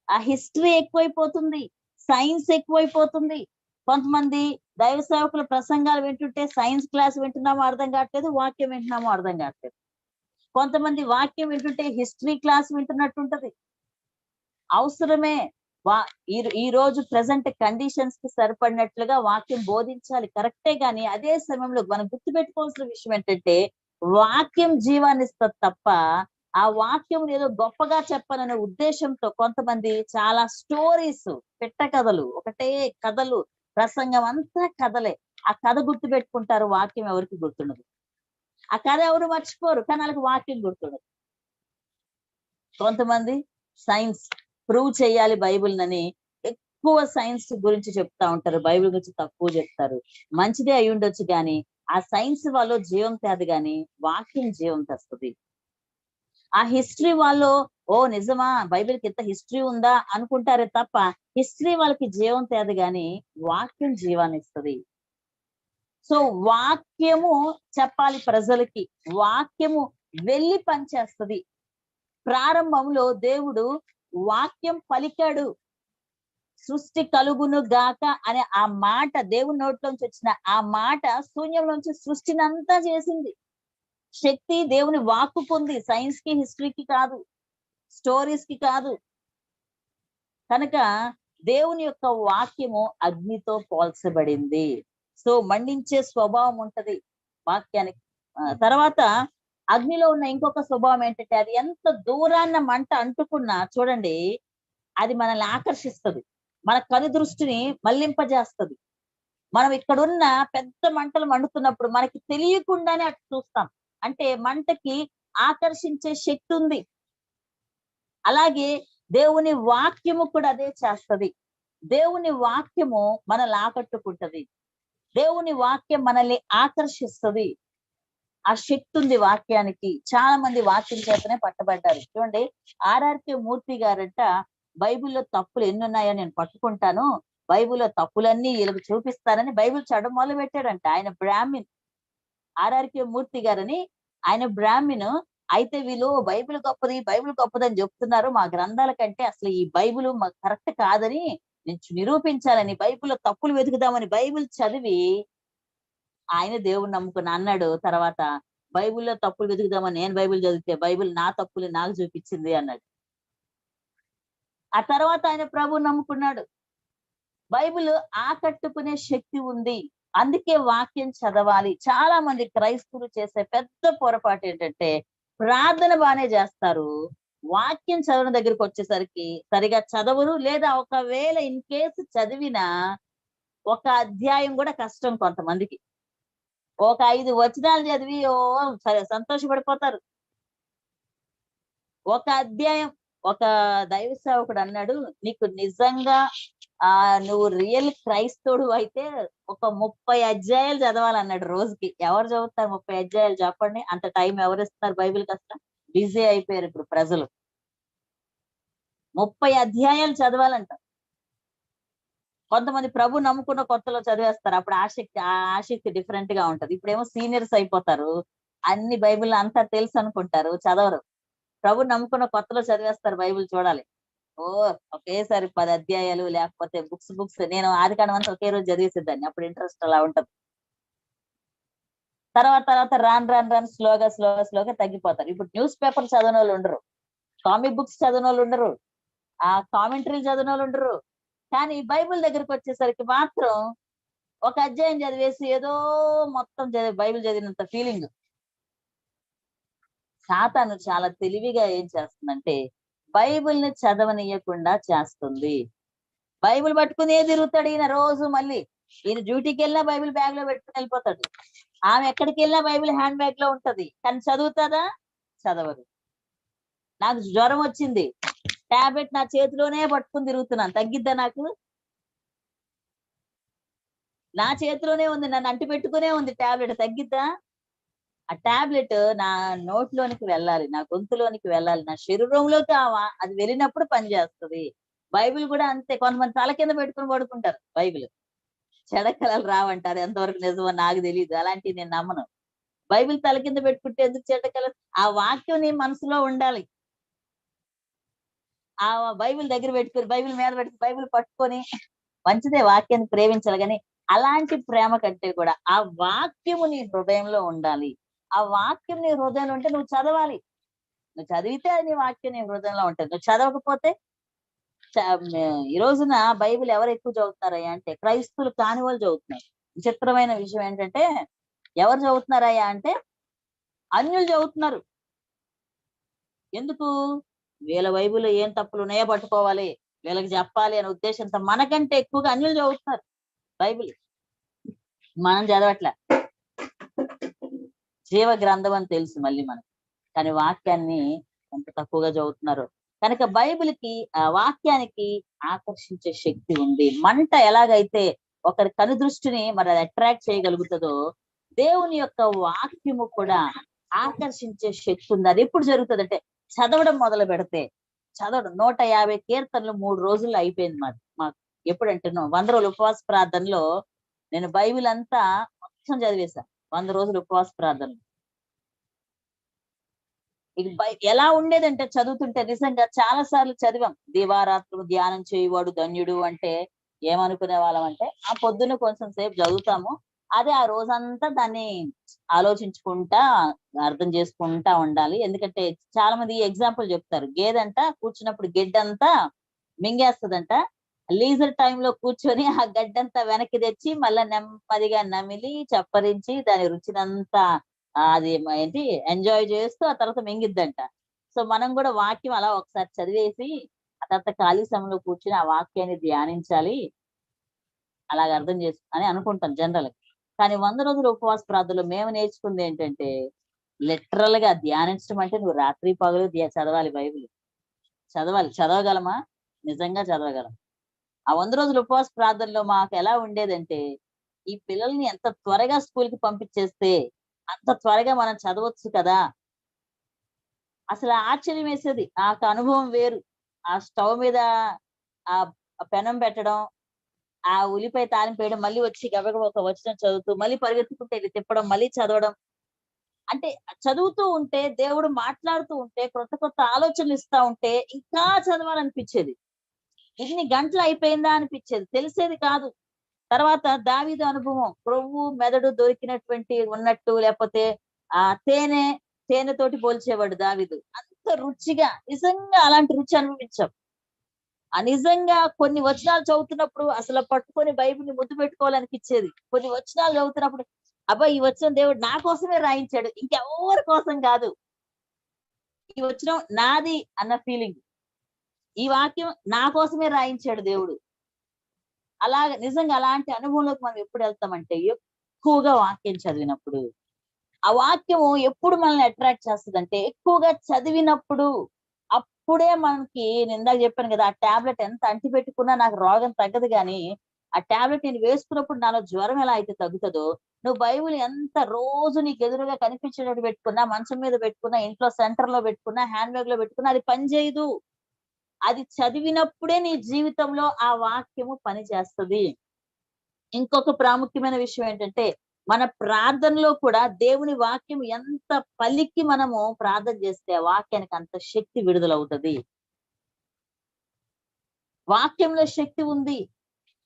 S1: ఆ హిస్టరీ ఎక్కువైపోతుంది, సైన్స్ ఎక్కువైపోతుంది. కొంతమంది దైవ సేవకుల ప్రసంగాలు వింటుంటే సైన్స్ క్లాస్ వింటున్నామో అర్థం కావట్లేదు, వాక్యం వింటున్నామో అర్థం కావట్లేదు. కొంతమంది వాక్యం వింటుంటే హిస్టరీ క్లాస్ వింటున్నట్టుంటది. అవసరమే ఈ రోజు ప్రెసెంట్ కండిషన్స్ కి సరిపడినట్లుగా వాక్యం బోధించాలి, కరెక్టే. గాని అదే సమయంలో మనం గుర్తుపెట్టుకోవాల్సిన విషయం ఏంటంటే, వాక్యం జీవాన్ని ఇస్తుంది తప్ప ఆ వాక్యం ఏదో గొప్పగా చెప్పాలనే ఉద్దేశంతో కొంతమంది చాలా స్టోరీస్, పెట్ట కథలు, ఒకటే కథలు, ప్రసంగం అంతా కథలే. ఆ కథ గుర్తు పెట్టుకుంటారు, వాక్యం ఎవరికి గుర్తుండదు. ఆ కథ ఎవరు మర్చిపోరు, కానీ వాళ్ళకి వాక్యం గుర్తుండదు. కొంతమంది సైన్స్ ప్రూవ్ చేయాలి బైబిల్ అని ఎక్కువ సైన్స్ గురించి చెప్తా ఉంటారు, బైబిల్ గురించి తక్కువ చెప్తారు. మంచిదే అయి ఉండొచ్చు కానీ ఆ సైన్స్ వాళ్ళు జీవం తేదు కానీ వాక్యం జీవం తెస్తుంది. ఆ హిస్టరీ వాళ్ళు ఓ నిజమా బైబిల్కి ఇంత హిస్టరీ ఉందా అనుకుంటారే తప్ప హిస్టరీ వాళ్ళకి జీవం తేదు కానీ వాక్యం జీవాన్ని ఇస్తుంది. సో వాక్యము చెప్పాలి ప్రజలకి, వాక్యము వెళ్ళి పనిచేస్తుంది. ప్రారంభంలో దేవుడు వాక్యం పలికాడు, సృష్టి కలుగును గాక అనే ఆ మాట దేవుని నోట్లోంచి వచ్చిన ఆ మాట శూన్యంలోంచి సృష్టిని అంతా చేసింది. శక్తి దేవుని వాక్కుకుంది, సైన్స్ కి హిస్టరీకి కాదు, స్టోరీస్ కి కాదు. కనుక దేవుని యొక్క వాక్యము అగ్నితో పోల్చబడింది. సో మండించే స్వభావం ఉంటది వాక్యానికి. తర్వాత అగ్నిలో ఉన్న ఇంకొక స్వభావం ఏంటంటే, అది ఎంత దూరాన్న మంట అంటుకున్నా చూడండి, అది మనల్ని ఆకర్షిస్తుంది, మన కను దృష్టిని మళ్లింపజేస్తుంది. మనం ఇక్కడున్న పెద్ద మంటలు మండుతున్నప్పుడు మనకి తెలియకుండానే అటు చూస్తాం, అంటే మంటకి ఆకర్షించే శక్తి ఉంది. అలాగే దేవుని వాక్యము కూడా అదే చేస్తది. దేవుని వాక్యము మనల్ని ఆకట్టుకుంటది, దేవుని వాక్యం మనల్ని ఆకర్షిస్తుంది. ఆ శక్తి ఉంది వాక్యానికి. చాలా మంది వాక్యం చేతనే పట్టబడ్డారు. చూడండి, ఆర్ఆర్కే మూర్తి గారంట బైబిల్లో తప్పులు ఎన్ని ఉన్నాయో నేను పట్టుకుంటాను, బైబిల్లో తప్పులన్నీ వీళ్ళకి చూపిస్తానని బైబిల్ చదవడం మొదలు పెట్టాడంట. ఆయన బ్రాహ్మిన్, ఆర్ఆర్కే మూర్తి గారని, ఆయన బ్రాహ్మిన్. అయితే వీళ్ళు బైబిల్ గొప్పది, బైబిల్ గొప్పదని చెప్తున్నారు, మా గ్రంథాల కంటే అసలు ఈ బైబిల్ మాకు కరెక్ట్ కాదని నేను నిరూపించాలని బైబిల్లో తప్పులు వెతుకుదామని బైబిల్ చదివి ఆయన దేవుణ్ణి నమ్ముకుని అన్నాడు. తర్వాత బైబిల్లో తప్పులు వెతుకుదామని నేను బైబిల్ చదివితే బైబిల్ నా తప్పులు నాకు చూపించింది అన్నాడు. ఆ తర్వాత ఆయన ప్రభువుని నమ్ముకున్నాడు. బైబిల్ ఆకట్టుకునే శక్తి ఉంది, అందుకే వాక్యం చదవాలి. చాలా మంది క్రైస్తవులు చేసే పెద్ద పొరపాటు ఏంటంటే, ప్రార్థన బానే చేస్తారు, వాక్యం చదవడం దగ్గరికి వచ్చేసరికి సరిగా చదవరు, లేదా ఒకవేళ ఇన్ కేసు చదివినా ఒక అధ్యాయం కూడా కష్టం కొంతమందికి. ఒక 5 వచనాలు చదివి ఓ సరే సంతోషపడిపోతారు. ఒక అధ్యాయం, ఒక దైవ సేవకుడు అన్నాడు, నీకు నిజంగా నువ్వు రియల్ క్రైస్తవుడు అయితే ఒక 30 అధ్యాయాలు చదవాలన్నాడు రోజుకి. ఎవరు చదువుతారు 30 అధ్యాయాలు చెప్పండి? అంత టైం ఎవరు ఇస్తున్నారు బైబిల్ కష్టం? బిజీ అయిపోయారు ఇప్పుడు ప్రజలు. 30 అధ్యాయాలు చదవాలంట. కొంతమంది ప్రభు నమ్ముకున్న కొత్తలో చదివేస్తారు, అప్పుడు ఆసక్తి డిఫరెంట్ గా ఉంటది. ఇప్పుడేమో సీనియర్స్ అయిపోతారు, అన్ని బైబిల్ అంతా తెలుసు అనుకుంటారు, చదవరు. ప్రభు నమ్ముకున్న కొత్తలో చదివేస్తారు బైబిల్. చూడాలి, ఓ ఒకేసారి 10 అధ్యాయాలు, లేకపోతే బుక్స్. నేను ఆదికాండం అంతా ఒకే రోజు చదివేసేదాన్ని, అప్పుడు ఇంట్రెస్ట్ అలా ఉంటది. తర్వాత రాను స్లోగా తగ్గిపోతారు. ఇప్పుడు న్యూస్ పేపర్ చదివిన వాళ్ళు ఉండరు, కామిక్ బుక్స్ చదివిన వాళ్ళు ఉండరు, ఆ కామెంటరీలు చదివిన వాళ్ళు ఉండరు. కానీ బైబిల్ దగ్గరికి వచ్చేసరికి మాత్రం ఒక అధ్యాయం చదివేసి ఏదో మొత్తం బైబిల్ చదివినంత ఫీలింగ్. సాతాను చాలా తెలివిగా ఏం చేస్తుందంటే బైబిల్ ని చదవనీయకుండా చేస్తుంది. బైబిల్ పట్టుకునే తిరుగుతాడు ఈయన రోజు. మళ్ళీ ఈయన డ్యూటీకి వెళ్ళినా బైబిల్ బ్యాగ్ లో పెట్టుకుని వెళ్ళిపోతాడు, ఆమె ఎక్కడికి వెళ్ళినా బైబిల్ హ్యాండ్ బ్యాగ్ లో ఉంటది, కానీ చదువుతుందా? చదవరు. నాకు జ్వరం వచ్చింది, టాబ్లెట్ నా చేతిలోనే పట్టుకుని తిరుగుతున్నాను, తగ్గిద్దా నాకు? నా చేతిలోనే ఉంది, నన్ను అంటి పెట్టుకునే ఉంది టాబ్లెట్, తగ్గిద్దా? ఆ టాబ్లెట్ నా నోట్లోనికి వెళ్ళాలి, నా గొంతులోనికి వెళ్ళాలి, నా శరీరంలోకి అది వెళ్ళినప్పుడు పనిచేస్తుంది. బైబిల్ కూడా అంతే. కొంతమంది తల కింద పెట్టుకుని పడుకుంటారు బైబిల్, చెడకలలు రావంటారు. ఎంతవరకు నిజమో నాకు తెలియదు, అలాంటివి నేను నమ్మను. బైబిల్ తల కింద పెట్టుకుంటే ఎందుకు చెడ్డకలలు? ఆ వాక్యం నీ మనసులో ఉండాలి. ఆ బైబిల్ దగ్గర పెట్టుకొని, బైబిల్ మీద పెట్టుకుని, బైబిల్ పట్టుకొని, మంచిదే వాక్యాన్ని ప్రేమించాలి, కానీ అలాంటి ప్రేమ కంటే కూడా ఆ వాక్యము నీ హృదయంలో ఉండాలి. ఆ వాక్యం నీ హృదయంలో ఉంటే నువ్వు చదవాలి. నువ్వు చదివితే అది నీ వాక్యం నీ హృదయంలో ఉంటుంది. నువ్వు చదవకపోతే ఈ రోజున బైబిల్ ఎవరు ఎక్కువ చదువుతున్నారయ్యా అంటే క్రైస్తవులు కాని వాళ్ళు చదువుతున్నారు. విచిత్రమైన విషయం ఏంటంటే, ఎవరు చదువుతున్నారయ్యా అంటే అన్యులు చదువుతున్నారు. ఎందుకు? వీళ్ళ బైబిల్లో ఏం తప్పులు ఉన్నాయో పట్టుకోవాలి, వీళ్ళకి చెప్పాలి అనే ఉద్దేశంతో మనకంటే ఎక్కువగా అన్యులు చదువుతున్నారు బైబిల్. మనం చదవట్లే. జీవ గ్రంథం అని తెలుసు మళ్ళీ మనకి, కానీ వాక్యాన్ని ఎంత తక్కువగా చదువుతున్నారు. కనుక బైబిల్కి, ఆ వాక్యానికి ఆకర్షించే శక్తి ఉంది. మంట ఎలాగైతే ఒకరి కనుదృష్టిని మరి అది అట్రాక్ట్ చేయగలుగుతుందో, దేవుని యొక్క వాక్యము కూడా ఆకర్షించే శక్తి ఉంది. అది ఎప్పుడు జరుగుతుంది అంటే చదవడం మొదలు పెడితే. చదవడం 150 కీర్తనలు 3 రోజుల్లో అయిపోయింది మాకు. ఎప్పుడంటే 100 రోజులు ఉపవాస ప్రార్థనలో నేను బైబిల్ అంతా మొత్తం చదివేశాను. 100 రోజులు ఉపవాస ప్రార్థనలు. ఇది ఎలా ఉండేదంటే చదువుతుంటే నిజంగా చాలా సార్లు చదివాం. దివారాత్రులు ధ్యానం చేయవాడు ధన్యుడు అంటే ఏమనుకునే వాళ్ళం అంటే, ఆ పొద్దున్న కొంచెం సేపు చదువుతాము, అదే ఆ రోజంతా దాన్ని ఆలోచించుకుంటా, అర్థం చేసుకుంటా ఉండాలి. ఎందుకంటే చాలా మంది ఎగ్జాంపుల్ చెప్తారు. గేదంట కూర్చున్నప్పుడు గెడ్డంతా మింగేస్తదంట. లీజర్ టైంలో కూర్చొని ఆ గడ్డంతా వెనక్కి తెచ్చి మళ్ళా నెమ్మదిగా నమిలి చప్పరించి దాని రుచినంతా అది ఏంటి ఎంజాయ్ చేస్తూ ఆ తర్వాత మింగిద్దంట. సో మనం కూడా వాక్యం అలా ఒకసారి చదివేసి ఆ తర్వాత ఖాళీ సమయంలో కూర్చొని ఆ వాక్యాన్ని ధ్యానించాలి, అలాగ అర్థం అని అనుకుంటాం జనరల్. కానీ 100 రోజుల ఉపవాస ప్రార్థనలో మేము నేర్చుకుంది ఏంటంటే, లిటరల్ గా ధ్యానించడం అంటే నువ్వు రాత్రి పగలు చదవాలి బైబిల్. చదవాలి. చదవగలమా? నిజంగా చదవగలం. ఆ 100 రోజుల ఉపవాస ప్రార్థనలో మాకు ఎలా ఉండేదంటే, ఈ పిల్లల్ని ఎంత త్వరగా స్కూల్ కి పంపించేస్తే అంత త్వరగా మనం చదవచ్చు కదా. అసలు ఆశ్చర్యం వేసేది. ఆ అనుభవం వేరు. ఆ స్టవ్ మీద ఆ పెనం పెట్టడం, ఆ ఉల్లిపాయ తాలింపు వేయడం, మళ్ళీ వచ్చి గబగబా ఒక వచనం చదువుతూ, మళ్ళీ పరిగెత్తుకుంటూ వెళ్ళి తిప్పడం, మళ్ళీ చదవడం. అంటే చదువుతూ ఉంటే, దేవుడు మాట్లాడుతూ ఉంటే, కొత్త కొత్త ఆలోచనలు ఇస్తా ఉంటే ఇంకా చదవాలనిపించేది. ఇన్ని గంటలు అయిపోయిందా అనిపించేది. తెలిసేది కాదు. తర్వాత దావీదు అనుభవం, క్రొవ్వు మెదడు దొరికినటువంటి ఉన్నట్టు, లేకపోతే ఆ తేనెతోటి పోల్చేవాడు దావీదు. అంత రుచిగా, నిజంగా అలాంటి రుచి అనుభవించాం. నిజంగా కొన్ని వచనాలు చదువుతున్నప్పుడు అసలు పట్టుకొని బైబిల్‌ని ముద్దు పెట్టుకోవాలనిపించేది. కొన్ని వచనాలు చదువుతున్నప్పుడు అబ్బా! ఈ వచనం దేవుడు నా కోసమే రాయించాడు, ఇంకెవ్వరి కోసం కాదు. ఈ వచనం నాది అన్న ఫీలింగ్. ఈ వాక్యం నా కోసమే రాయించాడు దేవుడు. నిజంగా అలాంటి అనుభవంలోకి మనం ఎప్పుడు వెళ్తామంటే, ఎక్కువగా వాక్యం చదివినప్పుడు. ఆ వాక్యము ఎప్పుడు మనల్ని అట్రాక్ట్ చేస్తదంటే, ఎక్కువగా చదివినప్పుడు. అప్పుడే మనకి నేను ఇందాక చెప్పాను కదా, ఆ టాబ్లెట్ ఎంత అంటిపెట్టుకున్నా నాకు రోగం తగ్గదు గానీ, ఆ టాబ్లెట్ నేను వేసుకున్నప్పుడు నాలో జ్వరం ఎలా అయితే తగ్గుతదో, నువ్వు బైబిల్ ఎంత రోజు నీకు ఎదురుగా కనిపించేటట్టు పెట్టుకున్నా, మంచం మీద పెట్టుకున్నా, ఇంట్లో సెంటర్ లో పెట్టుకున్నా, హ్యాండ్ బ్యాగ్ లో పెట్టుకున్నా అది పని చేయదు. అది చదివినప్పుడే నీ జీవితంలో ఆ వాక్యము పని చేస్తది. ఇంకొక ప్రాముఖ్యమైన విషయం ఏంటంటే, మన ప్రార్థనలో కూడా దేవుని వాక్యం ఎంత పలికి మనము ప్రార్థన చేస్తే ఆ వాక్యానికి అంత శక్తి విడుదలవుతది. వాక్యంలో శక్తి ఉంది.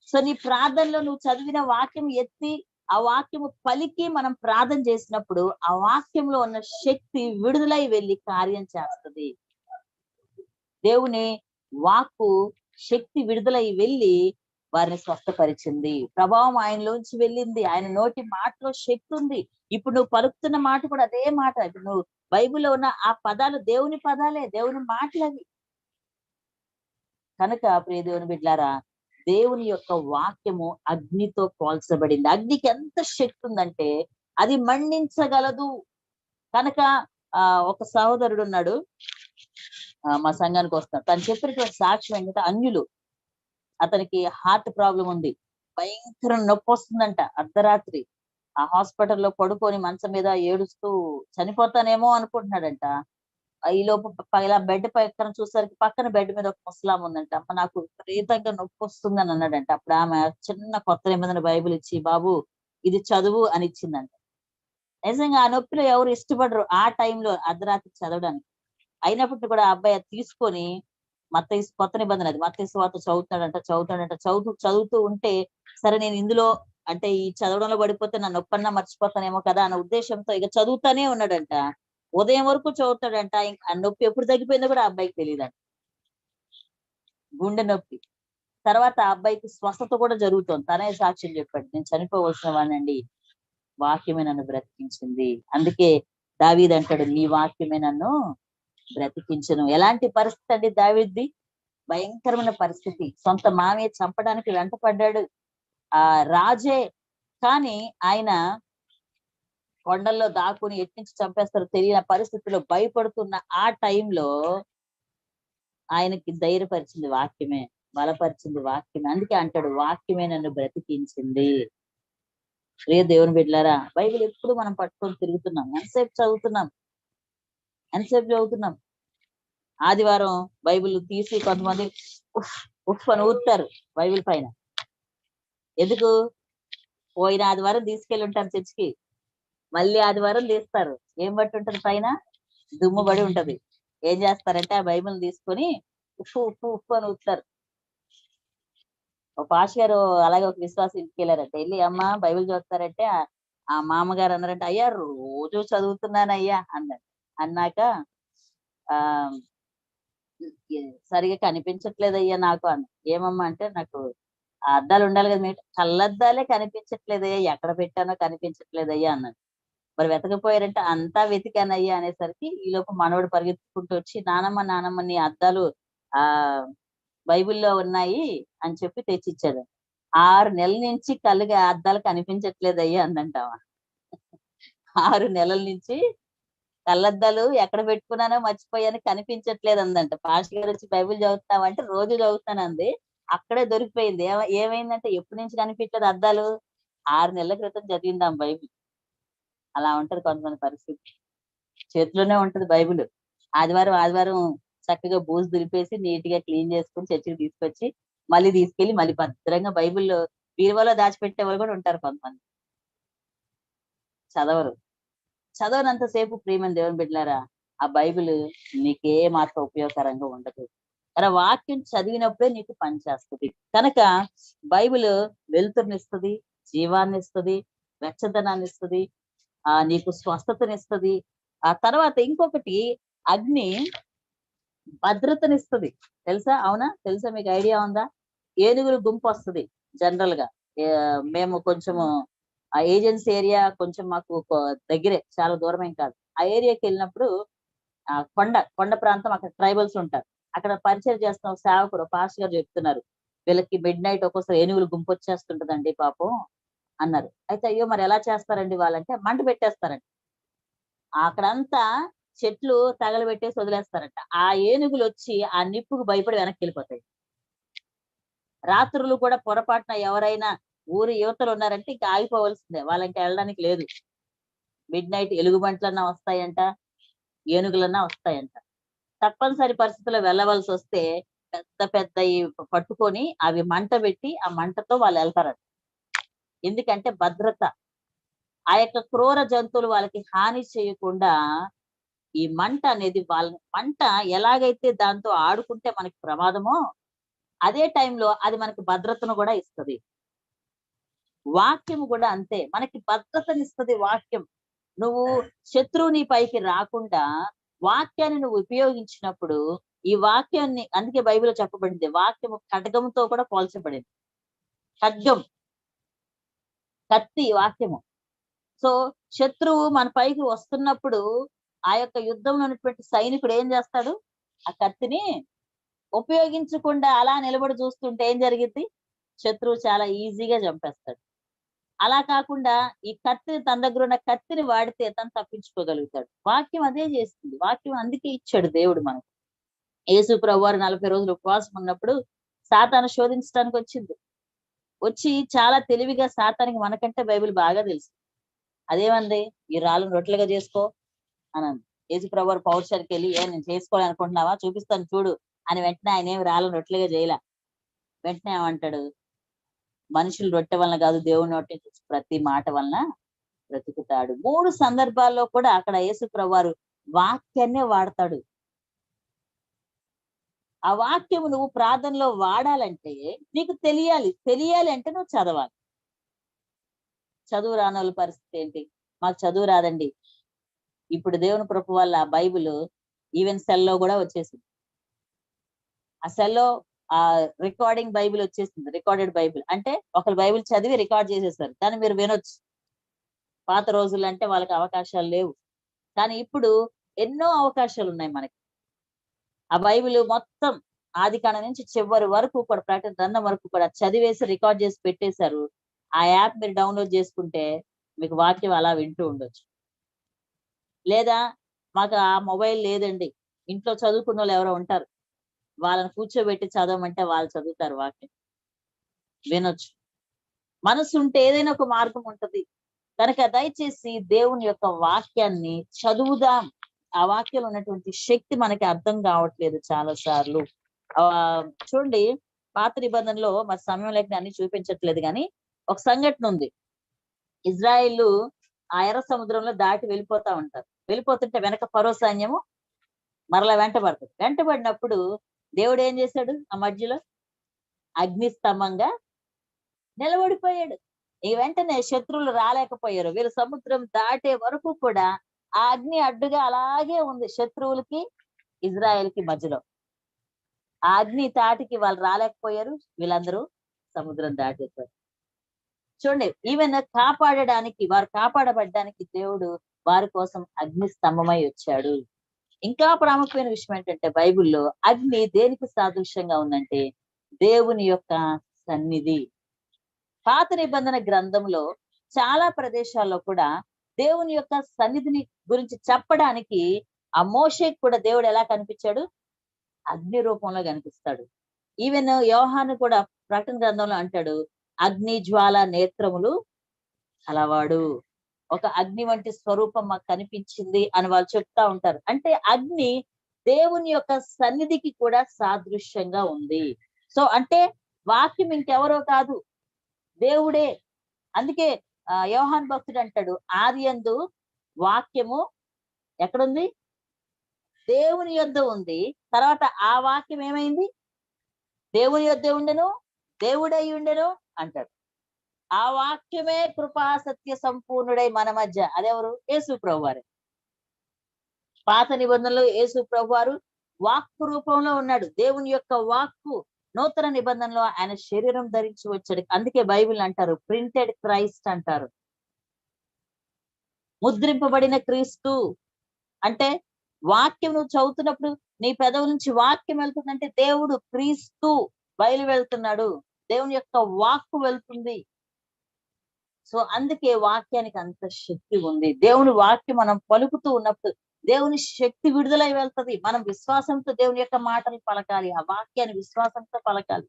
S1: సో నీ ప్రార్థనలో నువ్వు చదివిన వాక్యం ఎత్తి, ఆ వాక్యము పలికి మనం ప్రార్థన చేసినప్పుడు ఆ వాక్యంలో ఉన్న శక్తి విడుదలై వెళ్లి కార్యం చేస్తది. దేవుని వాక్కు శక్తి విడుదలై వెళ్లి వారిని స్వస్థపరిచింది. ప్రభావం ఆయనలోంచి వెళ్ళింది. ఆయన నోటి మాటలో శక్తి ఉంది. ఇప్పుడు నువ్వు పలుకుతున్న మాట కూడా అదే మాట. ఇప్పుడు నువ్వు బైబిల్లో ఉన్న ఆ పదాలు దేవుని పదాలే, దేవుని మాటలవి. కనుక ప్రియ దేవుని బిడ్డలారా, దేవుని యొక్క వాక్యము అగ్నితో పోల్చబడింది. అగ్నికి ఎంత శక్తి ఉందంటే అది మండించగలదు. కనుక ఒక సహోదరుడు ఉన్నాడు, మా సంఘానికి వస్తాడు. తను చెప్పినటువంటి సాక్ష్యం ఏంటంటే, అన్యులు అతనికి హార్ట్ ప్రాబ్లం ఉంది, భయంకర నొప్పి వస్తుందంట అర్ధరాత్రి. ఆ హాస్పిటల్లో పడుకొని మంచం మీద ఏడుస్తూ చనిపోతానేమో అనుకుంటున్నాడంట. ఈ లోపు ఇలా బెడ్ పక్కన చూసేసరికి పక్కన బెడ్ మీద ఒక ముసలామె ఉందంట. అమ్మ నాకు విపరీతంగా నొప్పి వస్తుందని అన్నాడంట. అప్పుడు ఆమె చిన్న కొత్త నిబంధన బైబిల్ ఇచ్చి, బాబు ఇది చదువు అని ఇచ్చిందంట. నిజంగా ఆ నొప్పిలో ఎవరు ఇష్టపడరు ఆ టైంలో అర్ధరాత్రి చదవడానికి. అయినప్పటికీ కూడా ఆ అబ్బాయి అది తీసుకొని మత్తయి కొత్త నిబంధన, అది మత్తయి సువార్త చదువుతూ ఉంటే, సరే నేను ఇందులో అంటే ఈ చదవడంలో పడిపోతే నా నొప్పన్నా మర్చిపోతానేమో కదా అన్న ఉద్దేశంతో ఇక చదువుతానే ఉన్నాడంట. ఉదయం వరకు చదువుతాడంట. ఆ నొప్పి ఎప్పుడు తగ్గిపోయిందో కూడా ఆ అబ్బాయికి తెలియదంట. గుండె నొప్పి. తర్వాత ఆ అబ్బాయికి స్వస్థత కూడా జరుగుతోంది. తనే సాక్ష్యం చెప్పాడు, నేను చనిపోవలసిన వాడినండి, వాక్యమే నన్ను బ్రతికించింది. అందుకే దావీదు అంటాడు, నీ వాక్యమే నన్ను బ్రతికించును. ఎలాంటి పరిస్థితి అండి దావీదుది? భయంకరమైన పరిస్థితి. సొంత మామయ్య చంపడానికి వెంటపడ్డాడు, ఆ రాజే. కానీ ఆయన కొండల్లో దాక్కుని ఎట్నుంచి చంపేస్తారో తెలియని పరిస్థితిలో భయపడుతున్న ఆ టైంలో ఆయనకి ధైర్యపరిచింది వాక్యమే, బలపరిచింది వాక్యమే. అందుకే అంటాడు, వాక్యమే నన్ను బ్రతికించింది. ప్రియ దేవుని బిడ్డలారా, బైబిల్ ఎప్పుడు మనం పట్టుకొని తిరుగుతున్నాం. ఎంతసేపు చదువుతున్నాం. ఆదివారం బైబిల్ తీసి కొంతమంది ఉఫ్ ఉఫ్ అని ఊరుతారు బైబిల్ పైన. ఎందుకు? పోయిన ఆదివారం తీసుకెళ్ళి ఉంటారు చర్చికి, మళ్ళీ ఆదివారం తీస్తారు. ఏం బట్టి ఉంటది? పైన దుమ్ము పడి ఉంటది. ఏం చేస్తారంటే ఆ బైబిల్ తీసుకొని ఉప్పు ఉప్పు ఉప్పు అని ఊపుతారు. ఒక పాష్ గారు అలాగే ఒక విశ్వాసం ఇంటికి వెళ్ళారంట. వెళ్ళి అమ్మ బైబిల్ చదువుతారంటే ఆ మామగారు అన్నారంటే, అయ్యా రోజు చదువుతున్నానయ్యా అన్నారు. అన్నాక ఆ సరిగా కనిపించట్లేదయ్యా నాకు అన్న. ఏమమ్మా అంటే, నాకు ఆ అద్దాలు ఉండాలి కదా, మీరు కళ్ళద్దాలే కనిపించట్లేదయ్యా, ఎక్కడ పెట్టానో కనిపించట్లేదయ్యా అన్నాడు. మరి వెతకపోయారంటే, అంతా వెతికానయ్యా అనేసరికి ఈలోపు మనవడు పరిగెత్తుకుంటూ వచ్చి, నానమ్మ నీ అద్దాలు ఆ బైబిల్లో ఉన్నాయి అని చెప్పి తెచ్చిచ్చాడు. 6 నెలల నుంచి కళ్ళుగా అద్దాలు కనిపించట్లేదయ్యా అందంటావా. 6 నెలల నుంచి కళ్ళద్దాలు ఎక్కడ పెట్టుకున్నానో మర్చిపోయాను, కనిపించట్లేదు అందంట. పాస్టర్ గారు వచ్చి బైబిల్ చదువుతున్నావంటే రోజు చదువుతానంది. అక్కడే దొరికిపోయింది. ఏమైందంటే, ఎప్పటి నుంచి కనిపించలేదు అద్దాలు? 6 నెలల క్రితం చదివిందాం బైబిల్. అలా ఉంటది కొంతమంది పరిస్థితి. చేతిలోనే ఉంటది బైబిల్. ఆదివారం చక్కగా బూజు దులిపేసి నీట్ గా క్లీన్ చేసుకొని చర్చికి తీసుకొచ్చి మళ్ళీ తీసుకెళ్లి మళ్ళీ భద్రంగా బైబిల్ బీరువాలో దాచిపెట్టే వాళ్ళు కూడా ఉంటారు కొంతమంది. చదవరు. చదవనంత సేపు ప్రియమైన దేవుని బిడ్డలారా, ఆ బైబిల్ నీకే మాత్రం ఉపయోగకరంగా ఉండదు. కానీ వాక్యం చదివినప్పుడే నీకు పనిచేస్తది. కనుక బైబిల్ వెలుతురునిస్తది, జీవాన్నిస్తది, వెచ్చదనాన్నిస్తది, నీకు స్వస్థతనిస్తది. ఆ తర్వాత ఇంకొకటి, అగ్ని భద్రతనిస్తది. తెలుసా? అవునా? తెలుసా? మీకు ఐడియా ఉందా? ఏనుగుల గుంపు వస్తది జనరల్ గా. మేము కొంచెము ఆ ఏజెన్సీ ఏరియా కొంచెం మాకు దగ్గరే, చాలా దూరమేం కాదు. ఆ ఏరియాకి వెళ్ళినప్పుడు కొండ ప్రాంతం, అక్కడ ట్రైబల్స్ ఉంటారు. అక్కడ పరిచయం చేస్తున్న ఒక సేవకుడు పాస్టర్ గారు చెప్తున్నారు, వీళ్ళకి మిడ్ నైట్ ఒక్కోసారి ఏనుగుల గుంపు వచ్చేస్తుంటదండి పాపం అన్నారు. అయితే అయ్యో మరి ఎలా చేస్తారండి వాళ్ళంటే, మంట పెట్టేస్తారంట. అక్కడంతా చెట్లు తగలబెట్టేసి వదిలేస్తారంట. ఆ ఏనుగులు వచ్చి ఆ నిప్పుకు భయపడి వెనక్కి వెళ్ళిపోతాయి. రాత్రులు కూడా పొరపాటున ఎవరైనా ఊరి యువతలు ఉన్నారంటే ఇంకా ఆగిపోవలసిందే, వాళ్ళకి వెళ్ళడానికి లేదు. మిడ్ నైట్ ఎలుగుబంట్లన్నా వస్తాయంట, ఏనుగులన్నా వస్తాయంట. తప్పనిసరి పరిస్థితుల్లో వెళ్ళవలసి వస్తే పెద్ద పెద్ద పట్టుకొని అవి మంట పెట్టి ఆ మంటతో వాళ్ళు వెళ్తారంట. ఎందుకంటే భద్రత. ఆ యొక్క క్రూర జంతువులు వాళ్ళకి హాని చేయకుండా ఈ మంట అనేది మంట ఎలాగైతే దాంతో ఆడుకుంటే మనకి ప్రమాదమో, అదే టైంలో అది మనకి భద్రతను కూడా ఇస్తది. వాక్యము కూడా అంతే, మనకి భద్రతనిస్తది వాక్యం. నువ్వు శత్రువు నీ పైకి రాకుండా వాక్యాన్ని నువ్వు ఉపయోగించినప్పుడు, ఈ వాక్యాన్ని, అందుకే బైబిల్లో చెప్పబడింది, వాక్యము ఖడ్గంతో కూడా పోల్చబడింది. ఖడ్గం, కత్తి వాక్యము. సో శత్రువు మన పైకి వస్తున్నప్పుడు ఆ యొక్క యుద్ధంలో ఉన్నటువంటి సైనికుడు ఏం చేస్తాడు? ఆ కత్తిని ఉపయోగించకుండా అలా నిలబడి చూస్తుంటే ఏం జరిగిద్ది? శత్రువు చాలా ఈజీగా చంపేస్తాడు. అలా కాకుండా ఈ కత్తిని తన దగ్గర ఉన్న కత్తిని వాడితే తను తప్పించుకోగలుగుతాడు. వాక్యం అదే చేస్తుంది. వాక్యం అందుకే ఇచ్చాడు దేవుడు మనకు. యేసు ప్రభువారు 40 రోజులు ఉపవాసం ఉన్నప్పుడు సాతాను శోధించడానికి వచ్చింది. వచ్చి చాలా తెలివిగా సాతానికి మనకంటే బైబిల్ బాగా తెలుసు. అదేమంది, ఈ రాళ్ళను రొట్టెలుగా చేసుకో అనంది. యేసు ప్రభువారు పౌరుషానికి వెళ్ళి, నేను చేసుకోవాలనుకుంటున్నావా, చూపిస్తాను చూడు అని వెంటనే ఆయన ఏమి రాళ్ళను రొట్టెలుగా చేయలే. వెంటనే ఏమంటాడు, మనుషులు రొట్టె వలన కాదు దేవుని నోటి నుంచి వచ్చే ప్రతి మాట వలన బ్రతుకుతాడు. 3 సందర్భాల్లో కూడా అక్కడ యేసు ప్రభువారు వాక్యాన్నే వాడతాడు. ఆ వాక్యము నువ్వు ప్రార్థనలో వాడాలంటే నీకు తెలియాలి. తెలియాలి అంటే నువ్వు చదవాలి. చదువు రానోళ్ళ పరిస్థితి ఏంటి? మాకు చదువు రాదండి. ఇప్పుడు దేవుని కృప వల్ల బైబిల్ ఈవెన్ సెల్లో కూడా వచ్చేసింది. ఆ సెల్లో ఆ రికార్డింగ్ బైబిల్ వచ్చేసింది. రికార్డెడ్ బైబిల్ అంటే ఒకరు బైబిల్ చదివి రికార్డ్ చేసేస్తారు. దాన్ని మీరు వినొచ్చు. పాత రోజులు అంటే వాళ్ళకి అవకాశాలు లేవు. కానీ ఇప్పుడు ఎన్నో అవకాశాలు ఉన్నాయి మనకి. ఆ బైబిల్ మొత్తం ఆదికాండం నుంచి చివరి వరకు కూడా, ప్రకటన గ్రంథం వరకు కూడా చదివేసి రికార్డ్ చేసి పెట్టేశారు. ఆ యాప్ మీరు డౌన్లోడ్ చేసుకుంటే మీకు వాక్యం అలా వింటూ ఉండొచ్చు. లేదా మాకు ఆ మొబైల్ లేదండి, ఇంట్లో చదువుకున్న వాళ్ళు ఎవరో ఉంటారు, వాళ్ళని కూర్చోబెట్టి చదవమంటే వాళ్ళు చదువుతారు, వాక్యం వినొచ్చు. మనసు ఉంటే ఏదైనా ఒక మార్గం ఉంటది. కనుక దయచేసి దేవుని యొక్క వాక్యాన్ని చదువుదాం. ఆ వాక్యంలో ఉన్నటువంటి శక్తి మనకి అర్థం కావట్లేదు చాలా సార్లు. చూడండి, పాత నిబంధనలో మరి సమయం లేక అన్ని చూపించట్లేదు, కానీ ఒక సంఘటన ఉంది. ఇజ్రాయిల్ ఆ ఎర్ర సముద్రంలో దాటి వెళ్ళిపోతా ఉంటారు. వెళ్ళిపోతుంటే వెనక ఫరో సైన్యము మరలా వెంటబడుతుంది. వెంటబడినప్పుడు దేవుడు ఏం చేశాడు? ఆ మధ్యలో అగ్ని స్తంభంగా నిలబడిపోయాడు. ఈ వెంటనే శత్రువులు రాలేకపోయారు. వీళ్ళు సముద్రం దాటే వరకు కూడా ఆ అగ్ని అడ్డుగా అలాగే ఉంది శత్రువులకి ఇజ్రాయెల్కి మధ్యలో. ఆ అగ్ని తాటికి వాళ్ళు రాలేకపోయారు. వీళ్ళందరూ సముద్రం దాటేశారు. చూడండి, ఈవెన్ కాపాడడానికి, వారు కాపాడబడ్డానికి దేవుడు వారి కోసం అగ్ని స్తంభమై వచ్చాడు. ఇంకా ప్రాముఖ్యమైన విషయం ఏంటంటే, బైబిల్లో అగ్ని దేనికి సాదృశ్యంగా ఉందంటే దేవుని యొక్క సన్నిధి. పాత నిబంధన గ్రంథంలో చాలా ప్రదేశాల్లో కూడా దేవుని యొక్క సన్నిధిని గురించి చెప్పడానికి ఆ మోషేకి కూడా దేవుడు ఎలా కనిపించాడు? అగ్ని రూపంలో కనిపిస్తాడు. ఈవెన్ యోహాను కూడా ప్రకటన గ్రంథంలో అంటాడు, అగ్ని జ్వాల నేత్రములు కలవాడు, ఒక అగ్ని వంటి స్వరూపం మాకు కనిపించింది అని వాళ్ళు చెప్తా ఉంటారు. అంటే అగ్ని దేవుని యొక్క సన్నిధికి కూడా సాదృశ్యంగా ఉంది. సో అంటే వాక్యం ఇంకెవరో కాదు, దేవుడే. అందుకే యోహాను భక్తుడు అంటాడు, ఆదియందు వాక్యము ఎక్కడుంది? దేవుని యొద్ద ఉంది. తర్వాత ఆ వాక్యం ఏమైంది? దేవుని యొద్ద ఉండెను, దేవుడై ఉండెను అంటాడు. ఆ వాక్యమే కృపా సత్య సంపూర్ణుడై మన మధ్య. అదెవరు? యేసు ప్రభువారే. పాత నిబంధనలో యేసు ప్రభువారు వాక్కు రూపంలో ఉన్నాడు. దేవుని యొక్క వాక్కు. నూతన నిబంధనలో ఆయన శరీరం ధరించి వచ్చాడు. అందుకే బైబిల్ అంటారు ప్రింటెడ్ క్రైస్ట్ అంటారు. ముద్రింపబడిన క్రీస్తు. అంటే వాక్యం నువ్వు చదువుతున్నప్పుడు నీ పెదవుల నుంచి వాక్యం వెళ్తుందంటే దేవుడు క్రీస్తు బయలు వెళ్తున్నాడు, దేవుని యొక్క వాక్కు వెళ్తుంది. సో అందుకే వాక్యానికి అంత శక్తి ఉంది. దేవుని వాక్యం మనం పలుకుతూ ఉన్నప్పుడు దేవుని శక్తి విడుదలై వెళ్తది. మనం విశ్వాసంతో దేవుని యొక్క మాటలు పలకాలి, ఆ వాక్యాన్ని విశ్వాసంతో పలకాలి.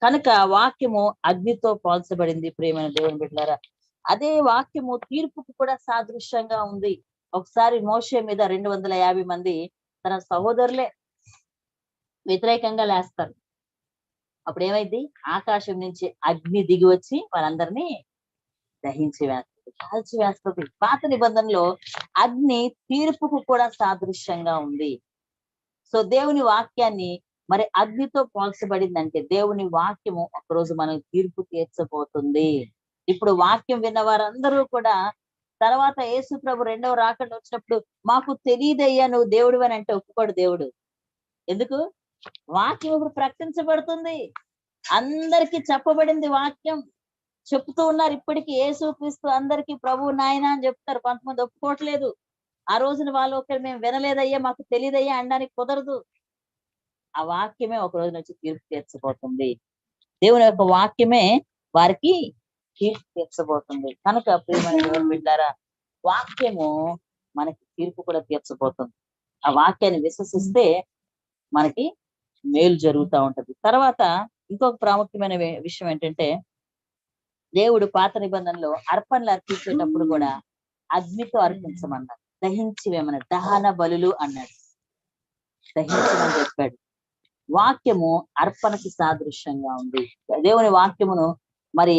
S1: కనుక వాక్యము అగ్నితో పోల్చబడింది. ప్రియమైన దేవుని బిడ్డలారా, అదే వాక్యము తీర్పుకు కూడా సాదృశ్యంగా ఉంది. ఒకసారి మోషే మీద 250 మంది తన సహోదరులే వ్యతిరేకంగా లేస్తారు. అప్పుడు ఏమైంది? ఆకాశం నుంచి అగ్ని దిగి వచ్చి వాళ్ళందరినీ దహించి వేస్తుంది, కాల్చి వేస్తుంది. పాత నిబంధనలో అగ్ని తీర్పుకు కూడా సాదృశ్యంగా ఉంది. సో దేవుని వాక్యాన్ని మరి అగ్నితో పోల్చబడిందంటే దేవుని వాక్యము ఒకరోజు మనం తీర్పు తీర్చబోతుంది. ఇప్పుడు వాక్యం విన్న వారందరూ కూడా తర్వాత యేసు ప్రభు రెండవ రాకడ వచ్చినప్పుడు మాకు తెలియదయ్యా నువ్వు దేవుడు అని అంటే ఒప్పుకోడు దేవుడు. ఎందుకు? వాక్యం ఇప్పుడు ప్రకటించబడుతుంది, అందరికి చెప్పబడింది. వాక్యం చెప్తూ ఉన్నారు. ఇప్పటికీ యేసు క్రీస్తు అందరికి ప్రభు నాయన అని చెప్తారు. కొంతమంది ఒప్పుకోవట్లేదు. ఆ రోజున వాళ్ళు ఒకరు మేము వినలేదయ్యా, మాకు తెలియదయ్యా అనడానికి కుదరదు. ఆ వాక్యమే ఒక రోజు నుంచి తీర్పు తీర్చబోతుంది. దేవుని యొక్క వాక్యమే వారికి తీర్పు తీర్చబోతుంది. కనుక ప్రియమైన దేవుని బిడ్డారా, వాక్యము మనకి తీర్పు కూడా తీర్చబోతుంది. ఆ వాక్యాన్ని విశ్వసిస్తే మనకి మేలు జరుగుతూ ఉంటది. తర్వాత ఇంకొక ప్రాముఖ్యమైన విషయం ఏంటంటే, దేవుడు పాత నిబంధనలో అర్పణలు అర్పించేటప్పుడు కూడా అగ్నితో అర్పించమన్నాడు. దహించి వేమన్నాడు. దహన బలులు అన్నాడు. దహించమని చెప్పాడు. వాక్యము అర్పణకి సాదృశ్యంగా ఉంది. దేవుని వాక్యమును మరి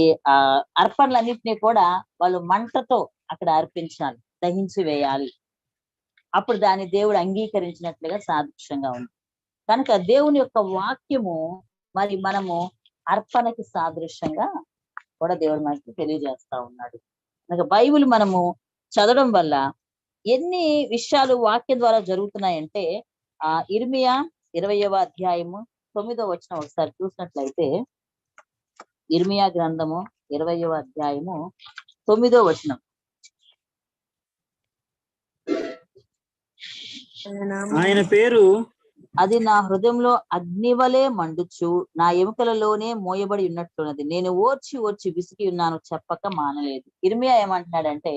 S1: అర్పణలన్నింటినీ కూడా వాళ్ళు మంటతో అక్కడ అర్పించాలి, దహించి వేయాలి. అప్పుడు దాన్ని దేవుడు అంగీకరించినట్లుగా సాదృశ్యంగా ఉంది. కనుక దేవుని యొక్క వాక్యము మరి మనము అర్పణకి సాదృశ్యంగా కూడా దేవుడు మనకి తెలియజేస్తా ఉన్నాడు. కనుక బైబిల్ మనము చదవడం వల్ల ఎన్ని విషయాలు వాక్యం ద్వారా జరుగుతున్నాయంటే, ఇర్మియా 20వ అధ్యాయము 9వ వచనం ఒకసారి చూసినట్లయితే, ఇర్మియా గ్రంథము 20వ అధ్యాయము 9వ వచనం.
S3: ఆయన పేరు
S1: అది నా హృదయంలో అగ్నివలే మండుచు నా ఎముకలలోనే మోయబడి ఉన్నట్లున్నది. నేను ఓర్చి ఓర్చి విసిగి ఉన్నాను, చెప్పక మానలేదు. ఇర్మియా ఏమంటున్నాడంటే,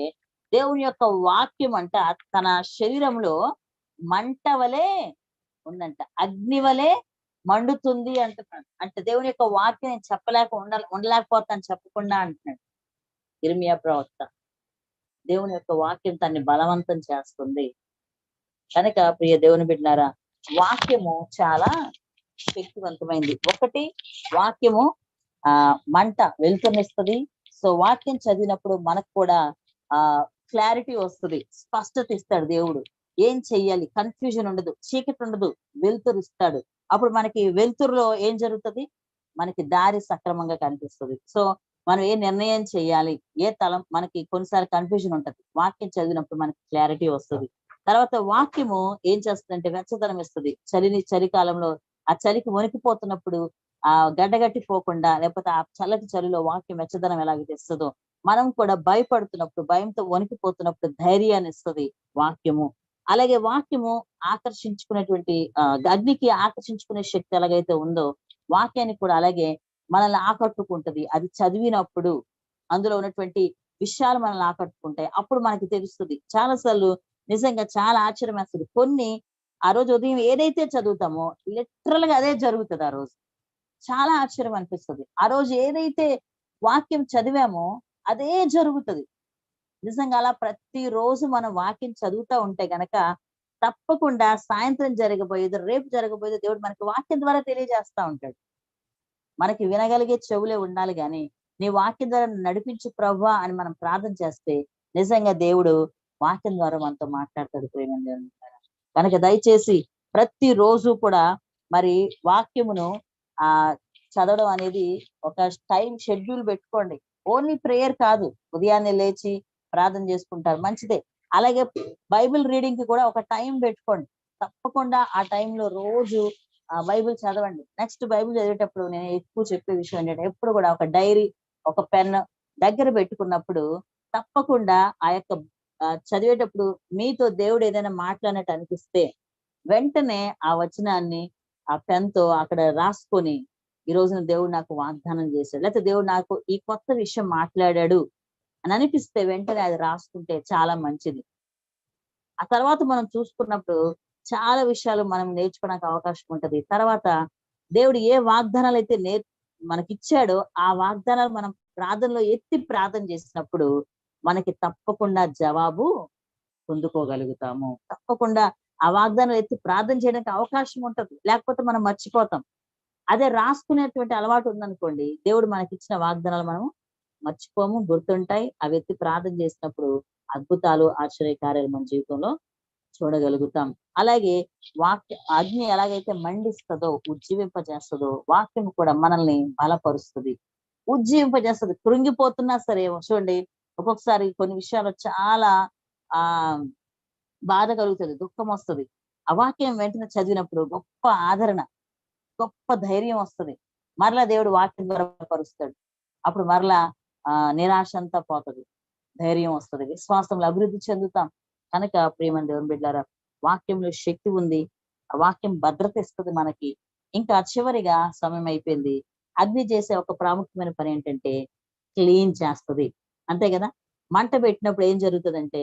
S1: దేవుని యొక్క వాక్యం అంట తన శరీరంలో మంట వలె ఉందంట, అగ్ని వలె మండుతుంది అంటున్నాడు. అంటే దేవుని యొక్క వాక్యం నేను ఉండలేకపోతాను చెప్పకుండా అంటున్నాడు ఇర్మియా ప్రవక్త. దేవుని యొక్క వాక్యం తన్ని బలవంతం చేస్తుంది. కనుక ప్రియ దేవుని బిడ్డలారా, వాక్యము చాలా శక్తివంతమైంది. ఒకటి, వాక్యము మంట వెలుతురునిస్తుంది. సో వాక్యం చదివినప్పుడు మనకు కూడా క్లారిటీ వస్తుంది, స్పష్టత ఇస్తాడు దేవుడు. ఏం చెయ్యాలి, కన్ఫ్యూజన్ ఉండదు, చీకటి ఉండదు, వెలుతురు ఇస్తాడు. అప్పుడు మనకి వెలుతురులో ఏం జరుగుతుంది, మనకి దారి సక్రమంగా కనిపిస్తుంది. సో మనం ఏ నిర్ణయం చేయాలి, మనకి కొన్నిసార్లు కన్ఫ్యూజన్ ఉంటది. వాక్యం చదివినప్పుడు మనకి క్లారిటీ వస్తుంది. తర్వాత వాక్యము ఏం చేస్తుందంటే వెచ్చదనం ఇస్తుంది. చలికాలంలో ఆ చలికి వణికిపోతున్నప్పుడు గడ్డగట్టిపోకుండా, లేకపోతే ఆ చల్లటి చలిలో వాక్యం వెచ్చదనం ఎలాగైతే ఇస్తుందో, మనం కూడా భయపడుతున్నప్పుడు, భయంతో వణికిపోతున్నప్పుడు ధైర్యాన్ని ఇస్తుంది వాక్యము. అలాగే వాక్యము ఆకర్షించుకునేటువంటి అగ్నికి ఆకర్షించుకునే శక్తి ఎలాగైతే ఉందో, వాక్యాన్ని కూడా అలాగే మనల్ని ఆకట్టుకుంటది. అది చదివినప్పుడు అందులో ఉన్నటువంటి విషయాలు మనల్ని ఆకట్టుకుంటాయి. అప్పుడు మనకి తెలుస్తుంది. చాలాసార్లు నిజంగా చాలా ఆశ్చర్యం వేస్తుంది. కొన్ని ఆ రోజు ఉదయం ఏదైతే చదువుతామో లిటరల్ గా అదే జరుగుతుంది. ఆ రోజు చాలా ఆశ్చర్యం అనిపిస్తుంది. ఆ రోజు ఏదైతే వాక్యం చదివామో అదే జరుగుతుంది. నిజంగా అలా ప్రతిరోజు మనం వాక్యం చదువుతూ ఉంటే గనక తప్పకుండా సాయంత్రం జరగబోయేది, రేపు జరగబోయేది దేవుడు మనకి వాక్యం ద్వారా తెలియజేస్తా ఉంటాడు. మనకి వినగలిగే చెవులే ఉండాలి, కానీ నీ వాక్యం ద్వారా నడిపించు ప్రభువా అని మనం ప్రార్థన చేస్తే నిజంగా దేవుడు వాక్యం ద్వారా మనతో మాట్లాడతాడు. ప్రేమ కనుక దయచేసి ప్రతిరోజు కూడా మరి వాక్యమును చదవడం అనేది ఒక టైం షెడ్యూల్ పెట్టుకోండి. ఓన్లీ ప్రేయర్ కాదు, ఉదయాన్నే లేచి ప్రార్థన చేసుకుంటారు, మంచిదే. అలాగే బైబిల్ రీడింగ్ కి కూడా ఒక టైం పెట్టుకోండి. తప్పకుండా ఆ టైంలో రోజు బైబిల్ చదవండి. నెక్స్ట్ బైబిల్ చదివేటప్పుడు నేను ఎక్కువ చెప్పే విషయం ఏంటంటే, ఎప్పుడు కూడా ఒక డైరీ, ఒక పెన్ దగ్గర పెట్టుకున్నప్పుడు తప్పకుండా ఆ యొక్క చదివేటప్పుడు మీతో దేవుడు ఏదైనా మాట్లాడినట్టు అనిపిస్తే వెంటనే ఆ వచనాన్ని ఆ పెన్ తో అక్కడ రాసుకొని, ఈ రోజున దేవుడు నాకు వాగ్దానం చేశాడు, లేకపోతే దేవుడు నాకు ఈ కొత్త విషయం మాట్లాడాడు అని అనిపిస్తే వెంటనే అది రాసుకుంటే చాలా మంచిది. ఆ తర్వాత మనం చూసుకున్నప్పుడు చాలా విషయాలు మనం నేర్చుకోవడానికి అవకాశం ఉంటది. తర్వాత దేవుడు ఏ వాగ్దానాలు అయితే మనకిచ్చాడో ఆ వాగ్దానాలు మనం ప్రార్థనలో ఎత్తి ప్రార్థన చేసినప్పుడు మనకి తప్పకుండా జవాబు పొందుకోగలుగుతాము. తప్పకుండా ఆ వాగ్దానం ఎత్తి ప్రార్థన చేయడానికి అవకాశం ఉంటది, లేకపోతే మనం మర్చిపోతాం. అదే రాసుకునేటువంటి అలవాటు ఉందనుకోండి, దేవుడు మనకి ఇచ్చిన వాగ్దానాలు మనం మర్చిపోము, గుర్తుంటాయి. అవి ఎత్తి ప్రార్థన చేసినప్పుడు అద్భుతాలు, ఆశ్చర్యకార్యాలు మన జీవితంలో చూడగలుగుతాం. అలాగే అగ్ని ఎలాగైతే మండిస్తుందో, ఉజ్జీవింపజేస్తుందో, వాక్యం కూడా మనల్ని బలపరుస్తుంది, ఉజ్జీవింపజేస్తుంది. కృంగిపోతున్నా సరే చూడండి, ఒక్కొక్కసారి కొన్ని విషయాలు చాలా బాధ కలుగుతుంది, దుఃఖం వస్తుంది. ఆ వాక్యం వెంటనే చదివినప్పుడు గొప్ప ఆదరణ, గొప్ప ధైర్యం వస్తుంది. మరలా దేవుడు వాక్యం ద్వారా పరుస్తాడు. అప్పుడు మరలా నిరాశ అంతా పోతుంది, ధైర్యం వస్తుంది, విశ్వాసంలో అభివృద్ధి చెందుతాం. కనుక ప్రియమైన దేవుని బిడ్డలారా, వాక్యంలో శక్తి ఉంది. ఆ వాక్యం భద్రత ఇస్తుంది మనకి. ఇంకా చివరిగా సమయం అయిపోయింది. అగ్ని చేసే ఒక ప్రాముఖ్యమైన పని ఏంటంటే, క్లీన్ చేస్తుంది. అంతే కదా. మంట పెట్టినప్పుడు ఏం జరుగుతుందంటే,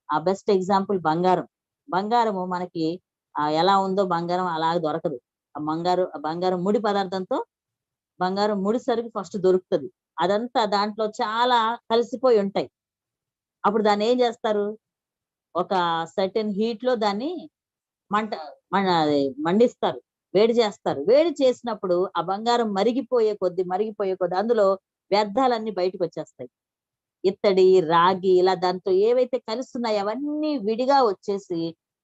S1: ఆ బెస్ట్ ఎగ్జాంపుల్ బంగారం. బంగారము మనకి ఎలా ఉందో బంగారం అలాగ దొరకదు. బంగారం ముడి పదార్థంతో బంగారం ముడి సరుకు ఫస్ట్ దొరుకుతది. అదంతా దాంట్లో చాలా కలిసిపోయి ఉంటాయి. అప్పుడు దాన్ని ఏం చేస్తారు, ఒక సర్టెన్ హీట్ లో దాన్ని మంట అది మండిస్తారు, వేడి చేస్తారు. వేడి చేసినప్పుడు ఆ బంగారం మరిగిపోయే కొద్ది అందులో వ్యర్థాలన్నీ బయటకు వచ్చేస్తాయి. ఇత్తడి, రాగి ఇలా దాంతో ఏవైతే కలుస్తున్నాయో అవన్నీ విడిగా వచ్చేసి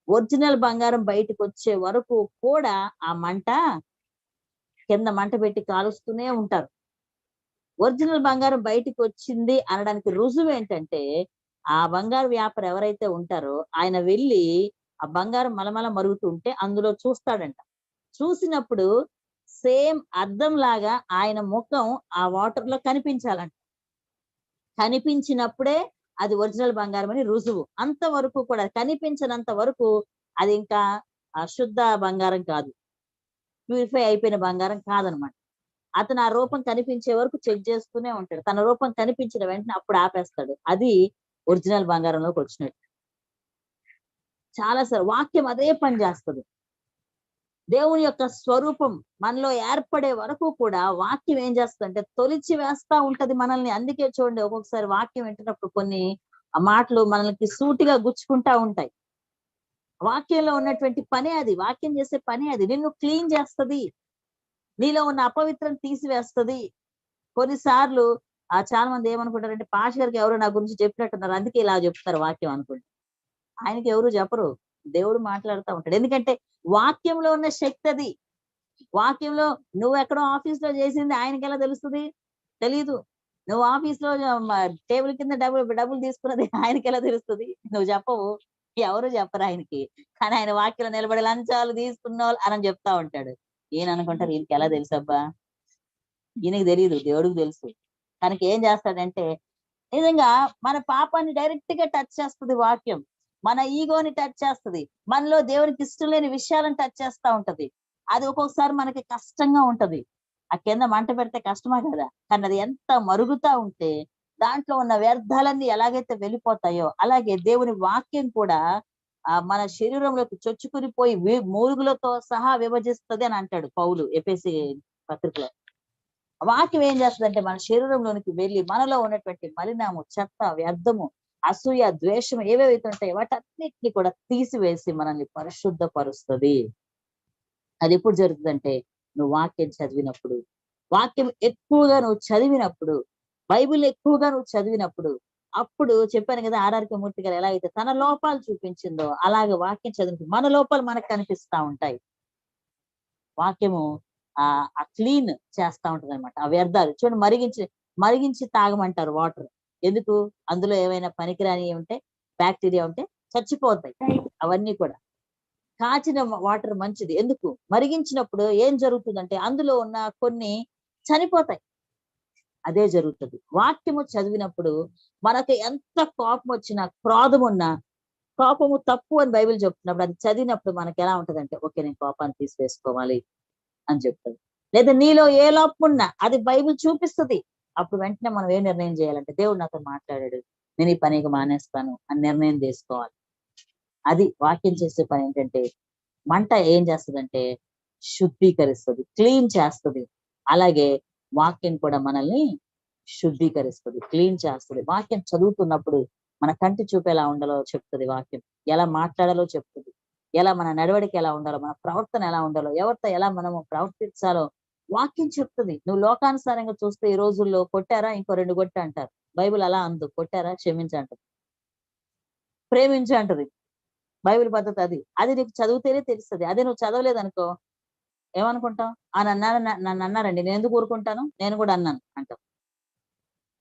S1: ఒరిజినల్ బంగారం బయటకు వచ్చే వరకు కూడా ఆ కింద మంట పెట్టి కాలుస్తూనే ఉంటారు. ఒరిజినల్ బంగారం బయటికి వచ్చింది అనడానికి రుజువు ఏంటంటే, ఆ బంగారు వ్యాపారి ఎవరైతే ఉంటారో ఆయన వెళ్ళి ఆ బంగారం మలమల మరుగుతుంటే అందులో చూస్తాడంట. చూసినప్పుడు సేమ్ అద్దం లాగా ఆయన ముఖం ఆ వాటర్ లో కనిపించాలంట. కనిపించినప్పుడే అది ఒరిజినల్ బంగారం అని రుజువు. అంతవరకు కూడా కనిపించనంత వరకు అది ఇంకా శుద్ధ బంగారం కాదు, ప్యూరిఫై అయిపోయిన బంగారం కాదనమాట. అతను ఆ రూపం కనిపించే వరకు చెక్ చేస్తూనే ఉంటాడు. తన రూపం కనిపించిన వెంటనే అప్పుడు ఆపేస్తాడు. అది ఒరిజినల్ బంగారంలోకి వచ్చినట్టు. చాలా సార్ వాక్యం అదే పని చేస్తుంది. దేవుని యొక్క స్వరూపం మనలో ఏర్పడే వరకు కూడా వాక్యం ఏం చేస్తుందంటే తొలిచి వేస్తా ఉంటది మనల్ని. అందుకే చూడండి, ఒక్కొక్కసారి వాక్యం వింటున్నప్పుడు కొన్ని మాటలు మనల్ని సూటిగా గుచ్చుకుంటా ఉంటాయి. వాక్యంలో ఉన్నటువంటి పనే అది, వాక్యం చేసే పనే అది. నిన్ను క్లీన్ చేస్తది, నీలో ఉన్న అపవిత్రం తీసివేస్తది. కొన్నిసార్లు చాలా మంది ఏమనుకుంటారంటే, పాష గారికి ఎవరో నా గురించి చెప్పినట్టున్నారు అందుకే ఇలా చెప్తారు వాక్యం అనుకుంటే. ఆయనకి ఎవరు చెప్పరు, దేవుడు మాట్లాడుతూ ఉంటాడు. ఎందుకంటే వాక్యంలో ఉన్న శక్తి అది. వాక్యంలో నువ్వు ఎక్కడో ఆఫీస్ లో చేసింది ఆయనకి ఎలా తెలుస్తుంది? తెలీదు. నువ్వు ఆఫీస్ లో టేబుల్ కింద డబ్బులు తీసుకున్నది ఆయనకి ఎలా తెలుస్తుంది? నువ్వు చెప్పవు, ఎవరు చెప్పరు ఆయనకి. కానీ ఆయన వాక్యంలో నిలబడి లంచాలు తీసుకున్న వాళ్ళు అని చెప్తా ఉంటాడు. ఈయన అనుకుంటారు ఈయనకి ఎలా తెలుసబ్బా? ఈయనకి తెలియదు, దేవుడికి తెలుసు. కనుక ఏం చేస్తాడంటే, నిజంగా మన పాపాన్ని డైరెక్ట్ గా టచ్ చేస్తుంది వాక్యం. మన ఈగోని టచ్ చేస్తుంది. మనలో దేవునికి ఇష్టం లేని విషయాలను టచ్ చేస్తా ఉంటది. అది ఒక్కొక్కసారి మనకి కష్టంగా ఉంటది. ఆ కింద మంట పెడితే కష్టమా కదా, కానీ అది ఎంత మరుగుతా ఉంటే దాంట్లో ఉన్న వ్యర్థాలన్నీ ఎలాగైతే వెళ్ళిపోతాయో అలాగే దేవుని వాక్యం కూడా మన శరీరంలోకి చొచ్చుకుని పోయి మూలుగులతో సహా విభజిస్తుంది అని అంటాడు పౌలు ఎఫెసీ పత్రికలో. వాక్యం ఏం చేస్తుందంటే మన శరీరంలోనికి వెళ్ళి మనలో ఉన్నటువంటి మలినము, చెత్త, వ్యర్థము, అసూయ, ద్వేషం ఏవేవైతే ఉంటాయో వాటన్నిటిని కూడా తీసివేసి మనల్ని పరిశుద్ధపరుస్తుంది. అది ఎప్పుడు జరుగుతుందంటే నువ్వు వాక్యం చదివినప్పుడు, వాక్యం ఎక్కువగా నువ్వు చదివినప్పుడు, బైబిల్ ఎక్కువగా నువ్వు చదివినప్పుడు. అప్పుడు చెప్పాను కదా, ఆర్ఆర్కే మూర్తి గారు ఎలా అయితే తన లోపాలు చూపించిందో అలాగే వాక్యం చదివినప్పుడు మన లోపాలు మనకు కనిపిస్తా ఉంటాయి. వాక్యము ఆ క్లీన్ చేస్తా ఉంటది అనమాట. ఆ వ్యర్థాలు చూడండి, మరిగించి తాగమంటారు వాటర్. ఎందుకు? అందులో ఏమైనా పనికిరాని ఉంటే, బ్యాక్టీరియా ఉంటే చచ్చిపోతాయి అవన్నీ కూడా. కాచిన వాటర్ మంచిది. ఎందుకు? మరిగించినప్పుడు ఏం జరుగుతుందంటే అందులో ఉన్న కొన్ని చనిపోతాయి. అదే జరుగుతుంది. వాక్యము చదివినప్పుడు మనకు ఎంత కోపం వచ్చినా, క్రోధం ఉన్నా, కోపము తప్పు అని బైబిల్ చెప్తున్నప్పుడు అది చదివినప్పుడు మనకి ఎలా ఉంటదంటే, ఓకే నేను కోపాన్ని తీసివేసుకోవాలి అని చెప్తుంది. లేదా నీలో ఏ లోపం ఉన్నా అది బైబిల్ చూపిస్తుంది. అప్పుడు వెంటనే మనం ఏ నిర్ణయం చేయాలంటే, దేవుడు నాతో మాట్లాడాడు, నేను ఈ పనికి మానేస్తాను అని నిర్ణయం తీసుకోవాలి. అది వాక్యం చేసే పని. ఏంటంటే మంట ఏం చేస్తుందంటే శుద్ధీకరిస్తుంది, క్లీన్ చేస్తుంది. అలాగే వాక్యం కూడా మనల్ని శుద్ధీకరిస్తుంది, క్లీన్ చేస్తుంది. వాక్యం చదువుతున్నప్పుడు మన కంటి చూపు ఎలా ఉండాలో చెప్తుంది వాక్యం, ఎలా మాట్లాడాలో చెప్తుంది, ఎలా మన నడవడికి ఎలా ఉండాలో, మన ప్రవర్తన ఎలా ఉండాలో, ఎవరితో ఎలా మనము ప్రవర్తించాలో వాక్యం చెప్తుంది. నువ్వు లోకానుసారంగా చూస్తే ఈ రోజుల్లో కొట్టారా ఇంకో 2 కొట్టు అంటారు. బైబిల్ అలా అందు, కొట్టారా క్షమించంటది, ప్రేమించంటది. బైబిల్ పద్ధతి అది. అది నీకు చదివితేనే తెలుస్తుంది. అదే నువ్వు చదవలేదనుకో ఏమనుకుంటావు? నన్ను అన్నారండి, నేను ఎందుకు ఊరుకుంటాను, నేను కూడా అన్నాను అంటావు.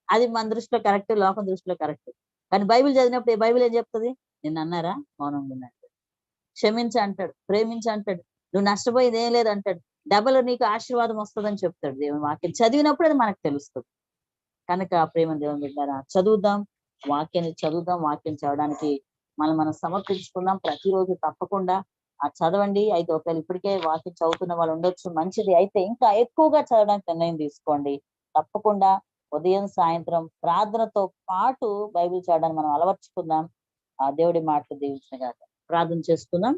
S1: అది మన దృష్టిలో కరెక్ట్, లోకం దృష్టిలో కరెక్ట్. కానీ బైబిల్ చదివినప్పుడు బైబిల్ ఏం చెప్తుంది? నిన్ను అన్నారా, మౌనంగా ఉన్నాడు. క్షమించ అంటాడు, ప్రేమించ అంటాడు, నువ్వు నష్టపోయేది ఏం లేదు అంటాడు, డబల్ నీకు ఆశీర్వాదం వస్తుందని చెప్తాడు దేవుని వాక్యం. చదివినప్పుడు అది మనకు తెలుస్తుంది. కనుక ప్రేమ దేవుని బిడ్డారా, చదువుదాం, వాక్యాన్ని చదువుదాం. వాక్యం చదవడానికి మనం సమర్పించుకుందాం. ప్రతిరోజు తప్పకుండా చదవండి. అయితే ఒకవేళ ఇప్పటికే వాక్యం చదువుతున్న వాళ్ళు ఉండొచ్చు, మంచిది. అయితే ఇంకా ఎక్కువగా చదవడానికి నిర్ణయం తీసుకోండి. తప్పకుండా ఉదయం సాయంత్రం ప్రార్థనతో పాటు బైబిల్ చదవడానికి మనం అలవర్చుకుందాం. ఆ దేవుడి మాటలు దీవించిన గాక. ప్రార్థన చేసుకుందాం.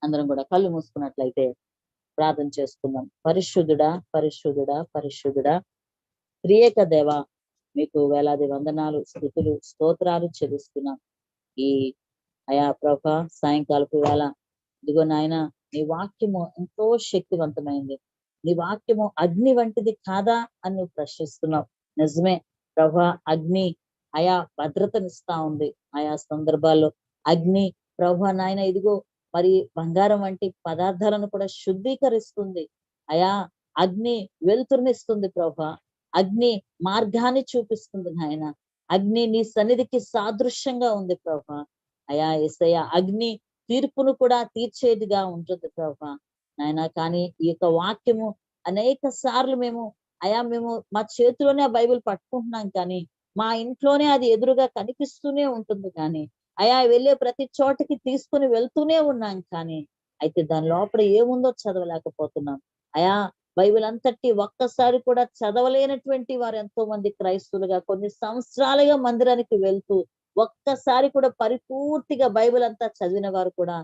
S1: అందరం కూడా కళ్ళు మూసుకున్నట్లయితే ప్రార్థన చేసుకుందాం. పరిశుద్ధుడా, పరిశుద్ధుడా, పరిశుద్ధుడా, త్రియేక దేవ, మీకు వేలాది వందనాలు, స్తుతులు, స్తోత్రాలు చెల్లిస్తున్నాం. ఈ అయా ప్రభా సాయంకాలపు వేళ ఇదిగో నాయన, నీ వాక్యము ఎంతో శక్తివంతమైంది. నీ వాక్యము అగ్ని వంటిది కాదా అని నువ్వు ప్రశ్నిస్తున్నావు. నిజమే ప్రభా, అగ్ని ఆయా భద్రతనిస్తా ఉంది. ఆయా సందర్భాల్లో అగ్ని ప్రభా నాయన ఇదిగో మరి బంగారం వంటి పదార్థాలను కూడా శుద్ధీకరిస్తుంది. అయా అగ్ని వెలుతురునిస్తుంది ప్రభా. అగ్ని మార్గాన్ని చూపిస్తుంది నాయన. అగ్ని నీ సన్నిధికి సాదృశ్యంగా ఉంది ప్రభా. అయా యేసయ్య, అగ్ని తీర్పును కూడా తీర్చేదిగా ఉంటుంది ప్రభా నాయన. కానీ ఈ యొక్క వాక్యము అనేక సార్లు మేము మా చేతిలోనే ఆ బైబిల్ పట్టుకుంటున్నాం, కానీ మా ఇంట్లోనే అది ఎదురుగా కనిపిస్తూనే ఉంటుంది. కానీ వెళ్ళే ప్రతి చోటకి తీసుకుని వెళ్తూనే ఉన్నాం, కానీ అయితే దాని లోపల ఏముందో చదవలేకపోతున్నాం. బైబిల్ అంతటి ఒక్కసారి కూడా చదవలేనటువంటి వారు ఎంతో మంది క్రైస్తవులుగా కొన్ని సంవత్సరాలుగా మందిరానికి వెళ్తూ ఒక్కసారి కూడా పరిపూర్తిగా బైబిల్ అంతా చదివిన వారు కూడా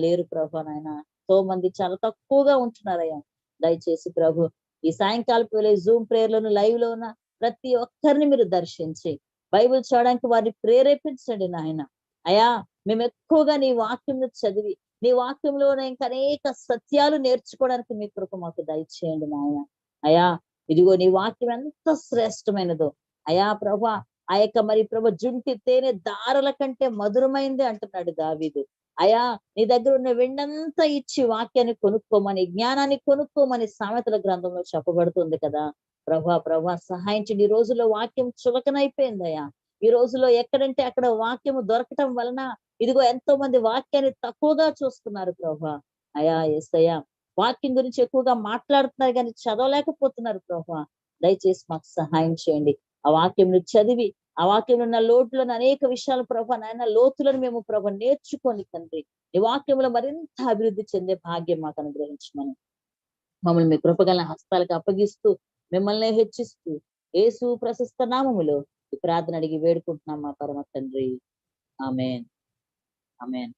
S1: లేరు ప్రభు నాయన. ఎంతో మంది చాలా తక్కువగా ఉంటున్నారయ్యా. దయచేసి ప్రభు, ఈ సాయంకాలపు వేళ జూమ్ ప్రేయర్లను లైవ్ లో ఉన్న ప్రతి ఒక్కరిని మీరు దర్శించి బైబిల్ చదవడానికి వారిని ప్రేరేపించండి నాయన. మేము ఎక్కువగా నీ వాక్యం చదివి నీ వాక్యంలోనే ఇంకా అనేక సత్యాలు నేర్చుకోవడానికి మీ కృప మాకు దయచేయండి నాయన. ఇదిగో నీ వాక్యం ఎంత శ్రేష్టమైనదో ప్రభా. మరి ప్రభు, జుంటి తేనె దారుల కంటే మధురమైంది అంటున్నాడు దావీదు. నీ దగ్గర ఉన్న వెండంతా ఇచ్చి వాక్యాన్ని కొనుక్కోమని, జ్ఞానాన్ని కొనుక్కోమని సామెతల గ్రంథంలో చెప్పబడుతుంది కదా ప్రభా. సహాయించండి. ఈ రోజుల్లో వాక్యం చులకనైపోయిందయ్యా. ఈ రోజుల్లో ఎక్కడంటే అక్కడ వాక్యము దొరకటం వలన ఇదిగో ఎంతో మంది వాక్యాన్ని తక్కువగా చూస్తున్నారు ప్రభా. యేసయ్య, వాక్యం గురించి ఎక్కువగా మాట్లాడుతున్నారు కానీ చదవలేకపోతున్నారు ప్రభా. దయచేసి మాకు సహాయం చేయండి. ఆ వాక్యంను చదివి ఆ వాక్యంలో ఉన్న లోటులను అనేక విషయాలు ప్రభా నాయన, లోతులను మేము ప్రభా నేర్చుకొని తండ్రి ఈ వాక్యంలో మరింత అభివృద్ధి చెందే భాగ్యం మాకు అనుగ్రహించమని మమ్మల్ని మీ కృపగల హస్తాలకు అప్పగిస్తూ మిమ్మల్ని హెచ్చిస్తూ యేసు ప్రశస్త నామములో ఈ ప్రార్థన అడిగి వేడుకుంటున్నాం మా పరమ తండ్రి. ఆమేన్, ఆమేన్.